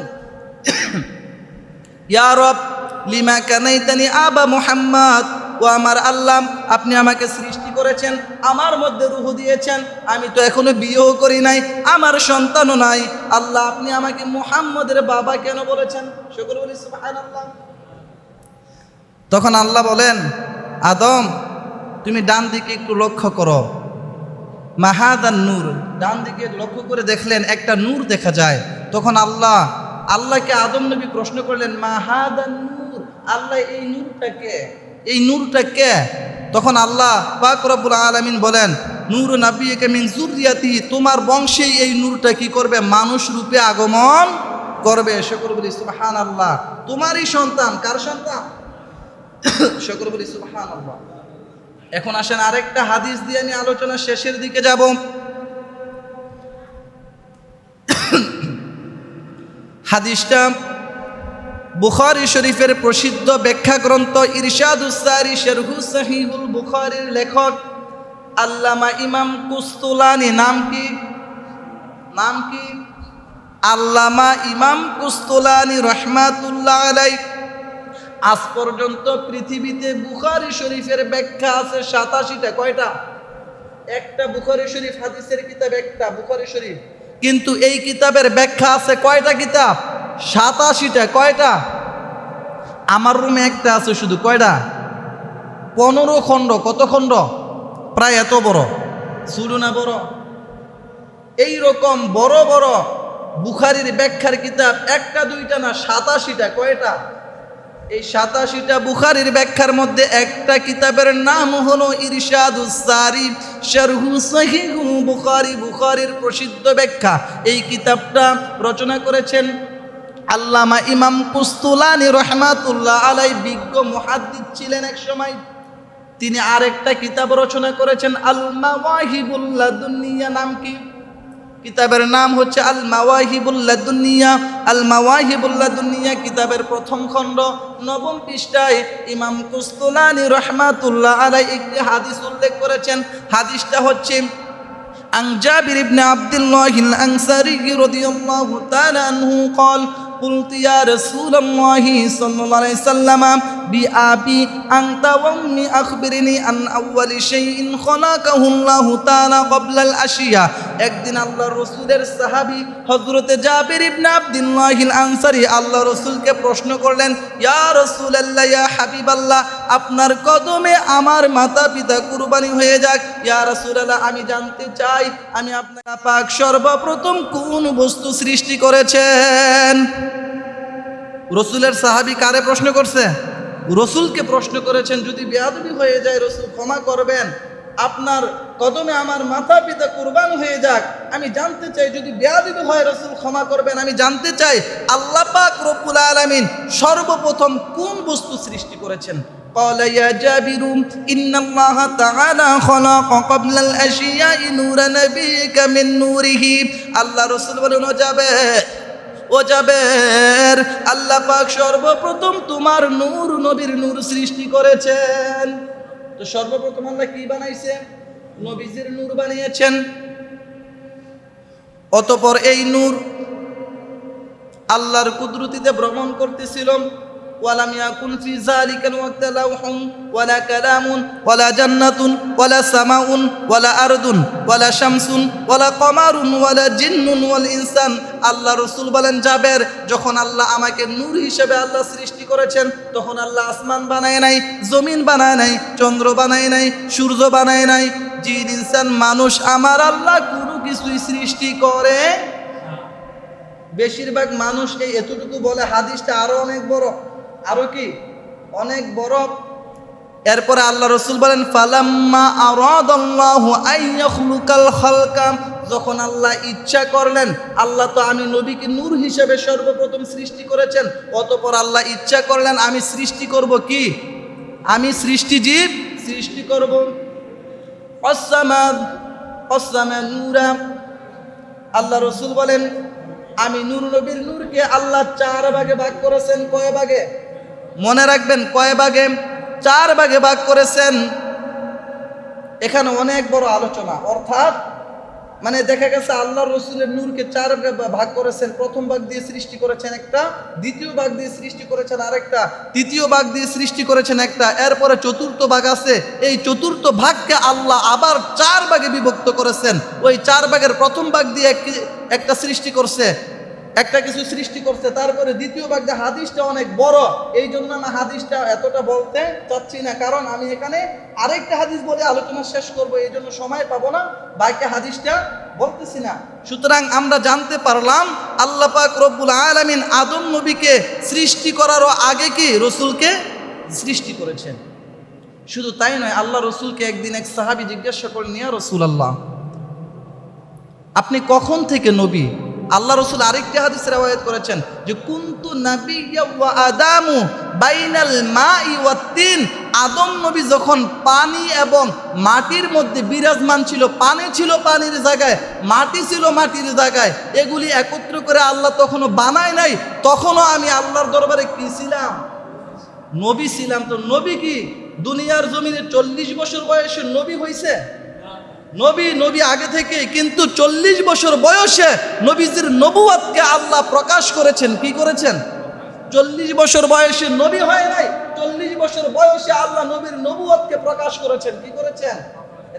ইয়া রব লিমা কানাইতানি আবা মুহাম্মদ, ও আমার আল্লাহ, আপনি আমাকে সৃষ্টি করেছেন, আমার মধ্যে রূহ দিয়েছেন, আমি তো এখনো বিয়েও করি নাই, আমার সন্তানও নাই, আল্লাহ আপনি আমাকে মুহাম্মদের বাবা কেন বলেছেন? সকলে বলি সুবহানাল্লাহ। তখন আল্লাহ বলেন, আদম তুমি ডান দিকে একটু লক্ষ্য করো, মাহাদান নূর, ডান দিকে লক্ষ্য করে দেখলেন একটা নূর দেখা যায়। তখন আল্লাহকে আদম নবী প্রশ্ন করলেন, মাহাদান নূর, আল্লাহ এই নূরটাকে, এই নূরটা কে? তখন আল্লাহ পাক রব্বুল আলামিন বলেন, নূর নাবিয়্যিকা মিন যুররিয়াতিহি, তোমার বংশে এই নূরটা কি করবে? মানুষ রূপে আগমন করবে। সকলে বলি সুবহানাল্লাহ। তোমারই সন্তান। কার সন্তান? সকলে বলি সুবহানাল্লাহ। এখন আসেন আরেকটা হাদিস দিয়ে আমি আলোচনা শেষের দিকে যাব। হাদিসটা বুখারী শরীফের প্রসিদ্ধ ব্যাখ্যা গ্রন্থ ইরশাদুস সারি শারহু সহিহুল বুখারীর লেখক আল্লামা ইমাম কুস্তুলানি। নাম কি? নাম কি? আল্লামা ইমাম কুস্তুলানি রহমাতুল্লাহ আলাইহি। আজ পর্যন্ত পৃথিবীতে বুখারী শরীফের ব্যাখ্যা আছে 87টা। কয়টা? একটা বুখারী শরীফ হাদিসের কিতাব, একটা বুখারী শরীফ। কিন্তু এই কিতাবের ব্যাখ্যা আছে কয়টা কিতাব? 87টা। কয়টা? আমার রুমে একটা আছে শুধু। কয়টা? 15 খণ্ড। কত খণ্ড? প্রায় এত বড়। শুরু না বড়? এই রকম বড় বড় বুখারীর ব্যাখ্যার কিতাব একটা দুইটা না, 87টা। কয়টা? এই 87টা বুখারীর ব্যাখ্যার মধ্যে একটা কিতাবের নাম হলো ইরশাদুস সারি শারহু সহিহ বুখারী। বুখারীর প্রসিদ্ধ ব্যাখ্যা। এই কিতাবটা রচনা করেছেন আল্লামা ইমাম কুস্তুলানি রহমাতুল্লাহ আলাইহি। বিজ্ঞ মুহাদ্দিস ছিলেন এক সময়। তিনি আরেকটা কিতাব রচনা করেছেন আল মাওয়াহিবুল লাদুনিয়া। নাম কি? কিতাবের নাম হচ্ছে আল মাওয়াহিবুল লাদুনিয়া। আল মাওয়াহিবুল লাদুনিয়া কিতাবের প্রথম খণ্ড 9 পৃষ্ঠায় ইমাম কুস্তুলানি রহমাতুল্লাহ আলাইহি একটি হাদিস উল্লেখ করেছেন। হাদিসটা হচ্ছে عن جابر بن عبد الله الأنصاري رضي الله تعالى عنه قال قلت يا رسول الله صلى الله عليه وسلم بأبي أنت وأمي أخبرني عن أول شيء خلقه الله تعالى قبل الأشياء। একদিন আল্লাহর রাসূলের সাহাবী হযরত জাবির ইবনে আব্দুল্লাহিল আনসারী আল্লাহ রাসূলকে প্রশ্ন করলেন, ইয়া রাসূলুল্লাহ, ইয়া হাবিবাল্লাহ, আপনার কদমে আমার মাতা পিতা কুরবানি হয়ে যাক। ইয়া রাসূলুল্লাহ, আমি জানতে চাই আমি আপনার পাক সর্বপ্রথম কোন বস্তু সৃষ্টি করেছেন? রসুলের সাহাবী কারে প্রশ্ন করছে? রসুলকে প্রশ্ন করেছেন। যদি বেয়াদবি হয়ে যায় রসুল ক্ষমা করবেন। আপনার কদমে আমার মাতা পিতা কুরবান হয়ে যাক, আমি জানতে চাই। যদি বেয়াদবি হয় রসুল ক্ষমা করবেন। আমি জানতে চাই আল্লাহ পাক রব্বুল আলামিন সর্বপ্রথম কোন বস্তু সৃষ্টি করেছেন? قال يا جابر إن الله تعالى خلق قبل الأشياء نور نبيك من نوره। আল্লাহ রসুল বলেন, ও জাবের, আল্লাহ পাক সর্বপ্রথম তোমার নূর, নবীর নূর সৃষ্টি করেছেন। তো সর্বপ্রথম আল্লাহ কি বানাইছে? নবীজির নূর বানিয়েছেন। অতঃপর এই নূর আল্লাহর কুদরতিতে ভ্রমণ করতেছিল। ওয়ালাম ইয়াকুন ফি যালিকাল ওয়াক্তি লাউহুন ওয়ালা কালামুন ওয়ালা জান্নাতুন ওয়ালা সামাউন ওয়ালা আরদুন ওয়ালা শামসুন ওয়ালা কমারুন ওয়ালা জিন্নুন ওয়াল ইনসান। আল্লাহ রাসূল বলেন, জাবের, যখন আল্লাহ আমাকে নূর হিসেবে আল্লাহ সৃষ্টি করেছেন, তখন আল্লাহ আসমান বানায় নাই, জমিন বানায় নাই, চন্দ্র বানায় নাই, সূর্য বানায় নাই, জিন ইনসান মানুষ আমার আল্লাহ কোনো কিছুই সৃষ্টি করে। বেশিরভাগ মানুষ এই এতটুকু বলে। হাদিসটা আরো অনেক বড়। আরো কি? অনেক বড়। এরপরে আল্লাহ রসুল বলেন, ফালাম্মা আরাদাল্লাহু আন ইয়াখলুকাল খালকা, যখন আল্লাহ ইচ্ছা করলেন, আল্লাহ তো আমি নবীকে নূর হিসেবে সর্বপ্রথম সৃষ্টি করেছেন, অতঃপর আল্লাহ ইচ্ছা করলেন আমি সৃষ্টি করব কি? আমি সৃষ্টিজীব সৃষ্টি করব। অসামা নূরা, আল্লাহ রসুল বলেন আমি নূর, নবীর নূরকে আল্লাহ 4 ভাগে ভাগ করেছেন। কয় ভাগে? মনে রাখবেন, কয় ভাগে? 4 ভাগে ভাগ করেছেন। এখানে অনেক বড় আলোচনা। অর্থাৎ মানে দেখা গেছে আল্লাহ রসুলের নূরকে 4 ভাগে ভাগ করেছেন। প্রথম ভাগ দিয়ে সৃষ্টি করেছেন একটা, দ্বিতীয় ভাগ দিয়ে সৃষ্টি করেছেন আরেকটা, তৃতীয় ভাগ দিয়ে সৃষ্টি করেছেন একটা, এরপরে চতুর্থ ভাগ আছে। এই চতুর্থ ভাগকে আল্লাহ আবার 4 ভাগে বিভক্ত করেছেন। ওই 4 ভাগের প্রথম ভাগ দিয়ে একটা সৃষ্টি করছে, একটা কিছু সৃষ্টি করছে। তারপরে দ্বিতীয় ভাগ দিয়ে, হাদিসটা অনেক বড়, এই জন্য না হাদিসটা এতটা বলতে চাচ্ছি না, কারণ আমি এখানে আরেকটা হাদিস বলে আলোচনা শেষ করব, এই জন্য সময় পাবো না, বাকি হাদিসটা বলতেছি না। সুতরাং আমরা জানতে পারলাম আল্লাহ পাক রব্বুল আলামিন আদম নবীকে সৃষ্টি করারও আগে কি রসুলকে সৃষ্টি করেছেন। শুধু তাই নয়, আল্লাহ রসুলকে একদিন এক সাহাবী জিজ্ঞাসা করলেন, ইয়া রাসূলুল্লাহ, আপনি কখন থেকে নবী? আল্লাহ রসুল আরেকটি হাদিস রওয়ায়াত করেছেন যে কুনতু নাবিয়্যা ওয়া আদামু বাইনাল মাই ওয়াত তিন। আদম নবী যখন পানি এবং মাটির মধ্যে বিরাজমান ছিল, পানি ছিল পানির জায়গায়, মাটি ছিল মাটির জায়গায়, এগুলি একত্র করে আল্লাহ তখনও বানায় নাই, তখনও আমি আল্লাহর দরবারে কি ছিলাম? নবী ছিলাম। তো নবী কি দুনিয়ার জমিনে 40 বছর বয়সে নবী হয়েছে? নবী আগে থেকে, কিন্তু 40 বছর বয়সে নবীজির নবুয়তকে আল্লাহ প্রকাশ করেছেন। কি করেছেন? 40 বছর বয়সে নবী হয় নাই, 40 বছর বয়সে আল্লাহ নবীর নবুয়তকে প্রকাশ করেছেন। কি করেছেন?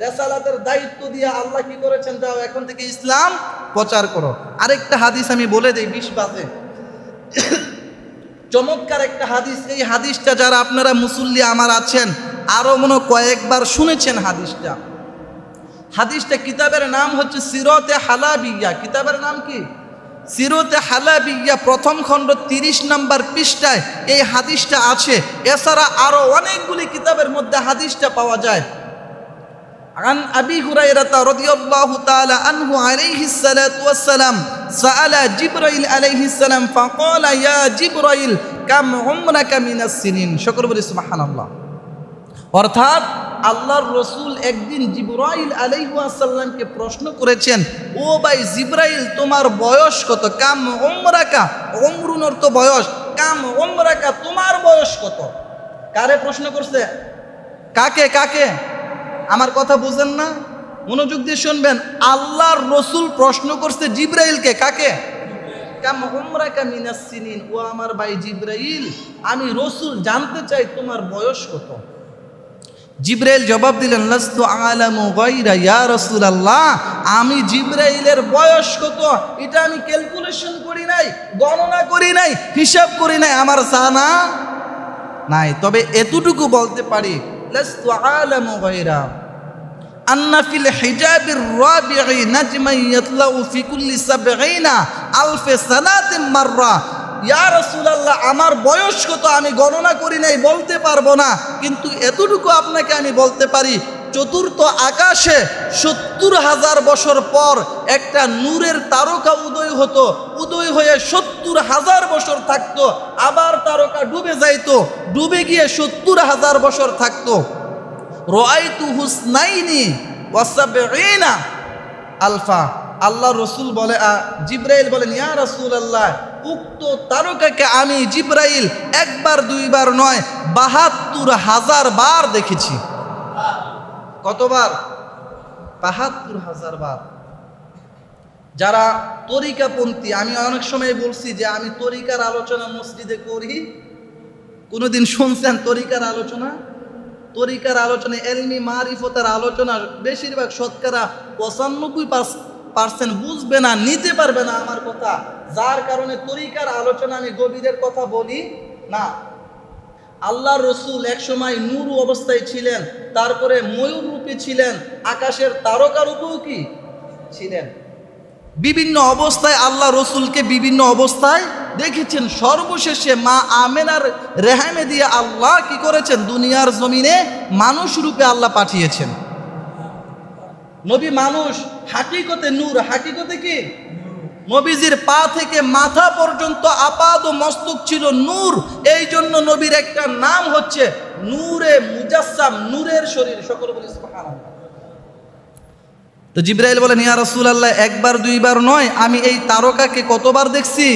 রিসালাতের দায়িত্ব দিয়ে আল্লাহ কি করেছেন? যাও এখন থেকে ইসলাম প্রচার করো। আরেকটা হাদিস আমি বলে দেই, 20 বাজে, চমৎকার একটা হাদিস। এই হাদিসটা যারা আপনারা মুসল্লি আমার আছেন আরো মনে কয়েকবার শুনেছেন হাদিসটা কিতাবের নাম হচ্ছে সিরতে হালাবিয়া। কিতাবের নাম কি? সিরতে হালাবিয়া, প্রথম খণ্ড 30 নম্বর পৃষ্ঠায় এই হাদিসটা আছে। এছাড়া আরো অনেকগুলি কিতাবের মধ্যে হাদিসটা পাওয়া যায়। عن أبي هريرة رضي الله تعالى عنه عليه الصلاة والسلام سأل جبرائيل عليه السلام فقال يا جبرائيل كم عمرك من السنين। شكر বলি সুবহানাল্লাহ। অর্থাৎ আল্লাহর রসুল একদিন জিবরাইল আলাইহিস সালামকে প্রশ্ন করেছেন, ও ভাই জিবরাইল, তোমার বয়স কত? কাম উমরাকা, উমরুন অর্থ বয়স, কাম উমরাকা, তোমার বয়স কত? কারে প্রশ্ন করছে? কাকে? আমার কথা বুঝেন না? মনোযোগ দিয়ে শুনবেন। আল্লাহর রসুল প্রশ্ন করছে জিবরাইলকে। কাকে? কাম উমরাকা মিনাস সিনিন, ও আমার ভাই জিবরাইল, আমি রসুল জানতে চাই তোমার বয়স কত। জিবরাইল জবাব দিলেন, লাস্তু আলামু গায়রা ইয়া রাসূলুল্লাহ, আমি জিবরাইলের বয়স কত এটা আমি ক্যালকুলেশন করি নাই, গণনা করি নাই, হিসাব করি নাই, আমার জানা নাই। তবে এতটুকু বলতে পারি, লাস্তু আলামু গায়রা আন্না ফিল হিজাবির রাবি'i নাজমান ইয়াতলাউ ফি কুল্লি 70 আলফ সানাতিন মাররা। ইয়া রাসূলুল্লাহ, আমার বয়স কত আমি গণনা করি নাই, বলতে পারবো না, কিন্তু এতটুকু আপনাকে আমি বলতে পারি, চতুর্থ আকাশে 70,000 বছর পর একটা নূরের তারকা উদয় হতো, উদয় হয়ে 70,000 বছর থাকতো, আবার তারকা ডুবে যাইতো, ডুবে গিয়ে 70,000 বছর থাকতো। রাআইতু হুসনাইনি ওয়া 70 আলফা। আল্লাহ রসুল বলে, জিবরাইল বলেন, ইয়া রাসূলুল্লাহ, উক্ত তারকাকে আমি জিবরাইল একবার দুইবার নয় 72,000 বার দেখেছি। কতবার? 72,000 বার। যারা তরিকাপন্থী, আমি অনেক সময় বলছি যে আমি তরিকার আলোচনা মসজিদে করি। কোনোদিন শুনছেন তরিকার আলোচনা? তরিকার আলোচনা, এলমি মারিফতের আলোচনা বেশিরভাগ শতকরা 95% বুঝবে না, নিতে পারবে না আমার কথা, যার কারণে তরিকার আলোচনা আমি গভীরের কথা বলি না। আল্লাহ রসুল এক সময় নূর অবস্থায় ছিলেন, তারপরে ময়ূর রূপে ছিলেন, আকাশের তারকা রূপেও কি ছিলেন। বিভিন্ন অবস্থায় আল্লাহ রসুলকে বিভিন্ন অবস্থায় দেখেছেন। সর্বশেষে মা আমেনার রেহামে দিয়ে আল্লাহ কি করেছেন? দুনিয়ার জমিনে মানুষ রূপে আল্লাহ পাঠিয়েছেন। নবী মানুষ, হাকিকতে নূর। হাকিকতে কি? নবীজির পা থেকে মাথা পর্যন্ত আপাদ মস্তক ছিল নূর। এই জন্য নবীর একটা নাম হচ্ছে নূরে মুজাসসাম, নূরের শরীর। সকলে বলি সুবহানাল্লাহ। তো জিবরাইল বলেন, ইয়া রাসূলুল্লাহ, একবার দুইবার নয়, আমি এই তারকাকে কতবার দেখছি?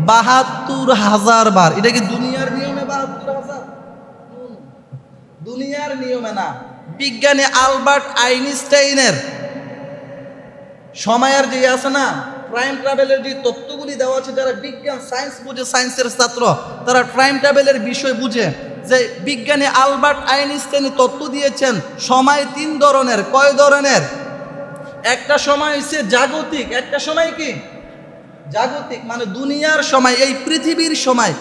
72,000 বার। এটা কি দুনিয়ার নিয়মে 72,000? দুনিয়ার নিয়মে না। বিজ্ঞানী আলবার্ট আইনস্টাইনের সময়ের যে আছে না, টাইম ট্রাভেলের যে তত্ত্বগুলি দেওয়া আছে, যারা বিজ্ঞান সায়েন্স বুঝে, সায়েন্সের ছাত্র, তারা টাইম ট্রাভেলের বিষয় বুঝে, যে বিজ্ঞানী আলবার্ট আইনস্টাইন তত্ত্ব দিয়েছেন সময় 3 ধরনের। কয় ধরনের? একটা সময় হচ্ছে জাগতিক, একটা সময় কি জাগতিক মানে দুনিয়ার সময়, এই পৃথিবীর সময়।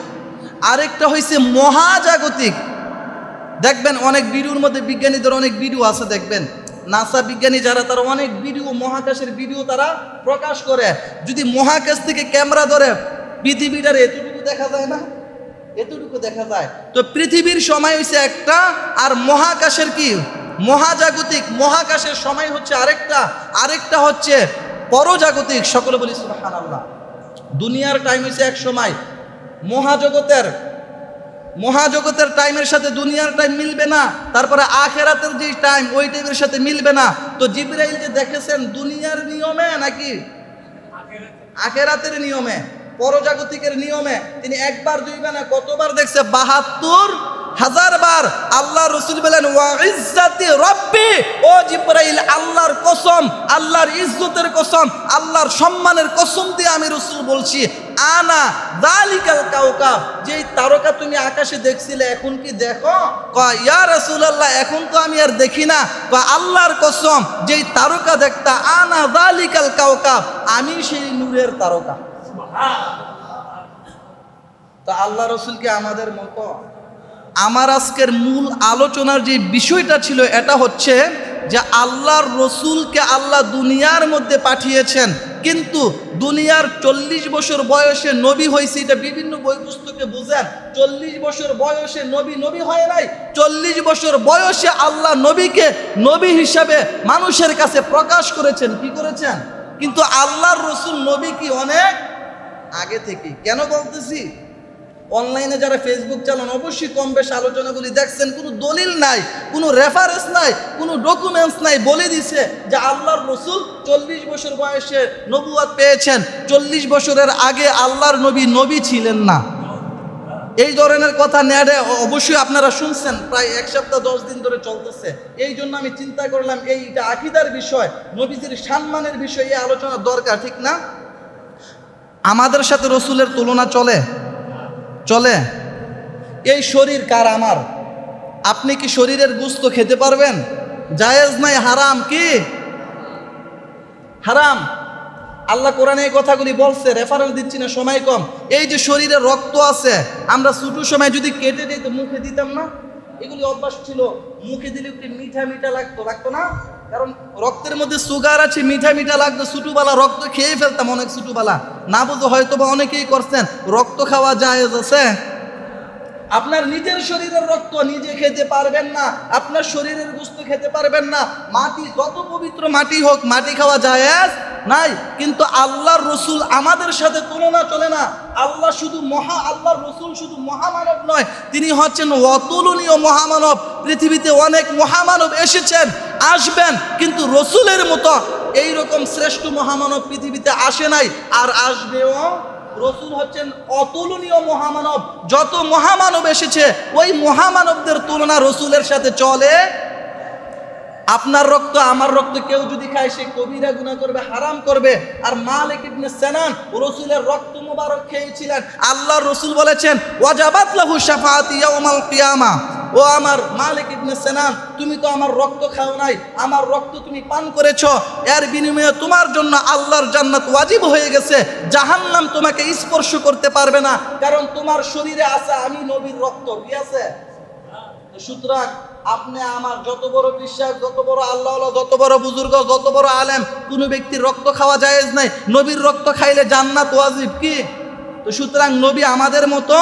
আরেকটা হয়েছে মহাজাগতিক। দেখবেন অনেক ভিডিওর মধ্যে, বিজ্ঞানীদের অনেক ভিডিও আছে, দেখবেন নাসা বিজ্ঞানী যারা, তারা অনেক ভিডিও, মহাকাশের ভিডিও তারা প্রকাশ করে। যদি মহাকাশ থেকে ক্যামেরা ধরে পৃথিবীটার এতটুকু দেখা যায় না, এতটুকু দেখা যায়। তো পৃথিবীর সময় হচ্ছে একটা, আর মহাকাশের কি মহাজাগতিক, মহাকাশের সময় হচ্ছে আরেকটা হচ্ছে পরজাগতিক। সকলে বলি সুবহানাল্লাহ। দুনিয়ার টাইম হচ্ছে এক সময়, মহাজগতের টাইমের সাথে দুনিয়ার টাইম মিলবে না, তারপরে আখেরাতের যে টাইম ওই টাইমের সাথে মিলবে না। তো জিবরাইল যে দেখেছেন দুনিয়ার নিয়মে নাকি আখেরাতের নিয়মে, পরজাগতিকের নিয়মে, তিনি একবার দুইবার না কতবার দেখছে? 72,000 বার। আল্লাহ রসুল বলেন, ওয়া ইজ্জাতি রব্বি, ও জিবরাইল, আল্লাহর কসম, আল্লাহর ইজ্জতের কসম, আল্লাহর সম্মানের কসম দিয়ে আমি রাসূল বলছি, আনা যালিকাল কাওকাব, যেই তারকা তুমি আকাশে দেখছিলে এখন কি দেখো? কয় ইয়া রাসূলুল্লাহ এখন তো আমি আর দেখি না। কয় আল্লাহর কসম, যেই তারকা দেখতা, আনা যালিকাল কাওকাব, আমি সেই নূরের তারকা। তো আল্লাহ রাসূল কি আমাদের মতো? আমার আজকের মূল আলোচনার যে বিষয়টা ছিল এটা হচ্ছে যে আল্লাহর রসুলকে আল্লাহ দুনিয়ার মধ্যে পাঠিয়েছেন, কিন্তু দুনিয়ার 40 বছর বয়সে নবী হয়েছে, এটা বিভিন্ন বই পুস্তকে বুঝেন। 40 বছর বয়সে নবী হয় নাই, 40 বছর বয়সে আল্লাহ নবীকে নবী হিসাবে মানুষের কাছে প্রকাশ করেছেন। কি করেছেন? কিন্তু আল্লাহর রসুল নবী কি অনেক আগে থেকে। কেন বলতেছি? অনলাইনে যারা ফেসবুক চালান অবশ্যই কম বেশ আলোচনাগুলি দেখছেন, কোনো দলিল নাই, কোনো রেফারেন্স নাই, কোনো ডকুমেন্টস নাই, বলে দিছে যে আল্লাহর রসুল 40 বছর বয়সে নবুয়ত পেয়েছেন, 40 বছরের আগে আল্লাহর নবী ছিলেন না। এই ধরনের কথা নেড়ে অবশ্যই আপনারা শুনছেন, প্রায় 1 সপ্তাহ 10 দিন ধরে চলতেছে। এই জন্য আমি চিন্তা করলাম এইটা আকীদার বিষয়, নবীজির সম্মানের বিষয়, এই আলোচনা দরকার, ঠিক না? আমাদের সাথে রসুলের তুলনা চলে? এই শরীর কার? আমার। আপনি কি শরীরের গোশত খেতে পারবেন? জায়েজ নাই, হারাম। কি হারাম? আল্লাহ কোরআনে এই কথাগুলি বলছে, রেফারেন্স দিচ্ছি না, সময় কম। এই যে শরীরে রক্ত আছে, আমরা ছোট সময় যদি কেটে দিই তো মুখে দিতাম না? এগুলি অভ্যাস ছিল, মুখে দিলে একটু মিঠা লাগতো না? কারণ রক্তের মধ্যে সুগার আছে, মিঠা লাগতো। ছোটবেলা রক্ত খেয়ে ফেলতাম, অনেক ছোটবেলা, না বুঝো হয়তো বা অনেকেই করছেন। রক্ত খাওয়া জায়েজ আছে? আপনার নিজের শরীরের রক্ত নিজে খেতে পারবেন না, আপনার শরীরের গোশত খেতে পারবেন না। মাটি যত পবিত্র মাটি হোক, মাটি খাওয়া জায়েজ নাই। কিন্তু আল্লাহর রসুল আমাদের সাথে তুলনা চলে না। আল্লাহর রসুল শুধু মহামানব নয়, তিনি হচ্ছেন অতুলনীয় মহামানব। পৃথিবীতে অনেক মহামানব এসেছেন, আসবেন, কিন্তু রসুলের মতো এইরকম শ্রেষ্ঠ মহামানব পৃথিবীতে আসে নাই, আর আসবেও। রসুল হচ্ছেন অতুলনীয় মহামানব। যত মহামানব এসেছে ওই মহামানবদের তুলনা রসুলের সাথে চলে? আপনার রক্ত আমার রক্ত কেউ যদি খায় সে কবিরা গুনাহ করবে, হারাম করবে। আর মালিক ইবনে সিনান রসুলের রক্ত মুবারক খেয়েছিলেন। আল্লাহর রসুল বলেছেন ওয়াজাবাত লাহু শাফাআতি ইয়াউমাল কিয়ামা। ও আমার মালিক ইবনে সিনান, তুমি তো আমার রক্ত খাও নাই, আমার রক্ত তুমি পান করেছো, এর বিনিময়ে তোমার জন্য আল্লাহর জান্নাত ওয়াজিব হয়ে গেছে। জাহান্নাম তোমাকে স্পর্শ করতে পারবে না, কারণ তোমার শরীরে আছে আমি নবীর রক্ত। কি আছে? সুতরাং আপনি আমার যত বড় বিশ্বাস, যত বড় আল্লাহ, যত বড় বুজুর্গ, যত বড় আলেম, কোনো ব্যক্তির রক্ত খাওয়া জায়েজ নাই। নবীর রক্ত খাইলে জান্নাত ওয়াজিব। কি? তো সুতরাং নবী আমাদের মতো।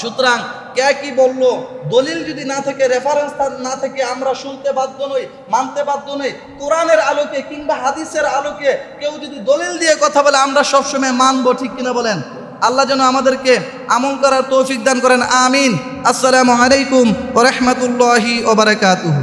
সুতরাং কে কি বললো, দলিল যদি না থাকে, রেফারেন্স না থাকে, আমরা শুনতে বাধ্য নই, মানতে বাধ্য নই। কোরআনের আলোকে কিংবা হাদিসের আলোকে কেউ যদি দলিল দিয়ে কথা বলে আমরা সবসময় মানবো, ঠিক কিনা বলেন? আল্লাহ যেন আমাদেরকে আমল করার তৌফিক দান করেন, আমিন। আসসালামু আলাইকুম ওয়া রাহমাতুল্লাহি ওয়া বারাকাতুহু।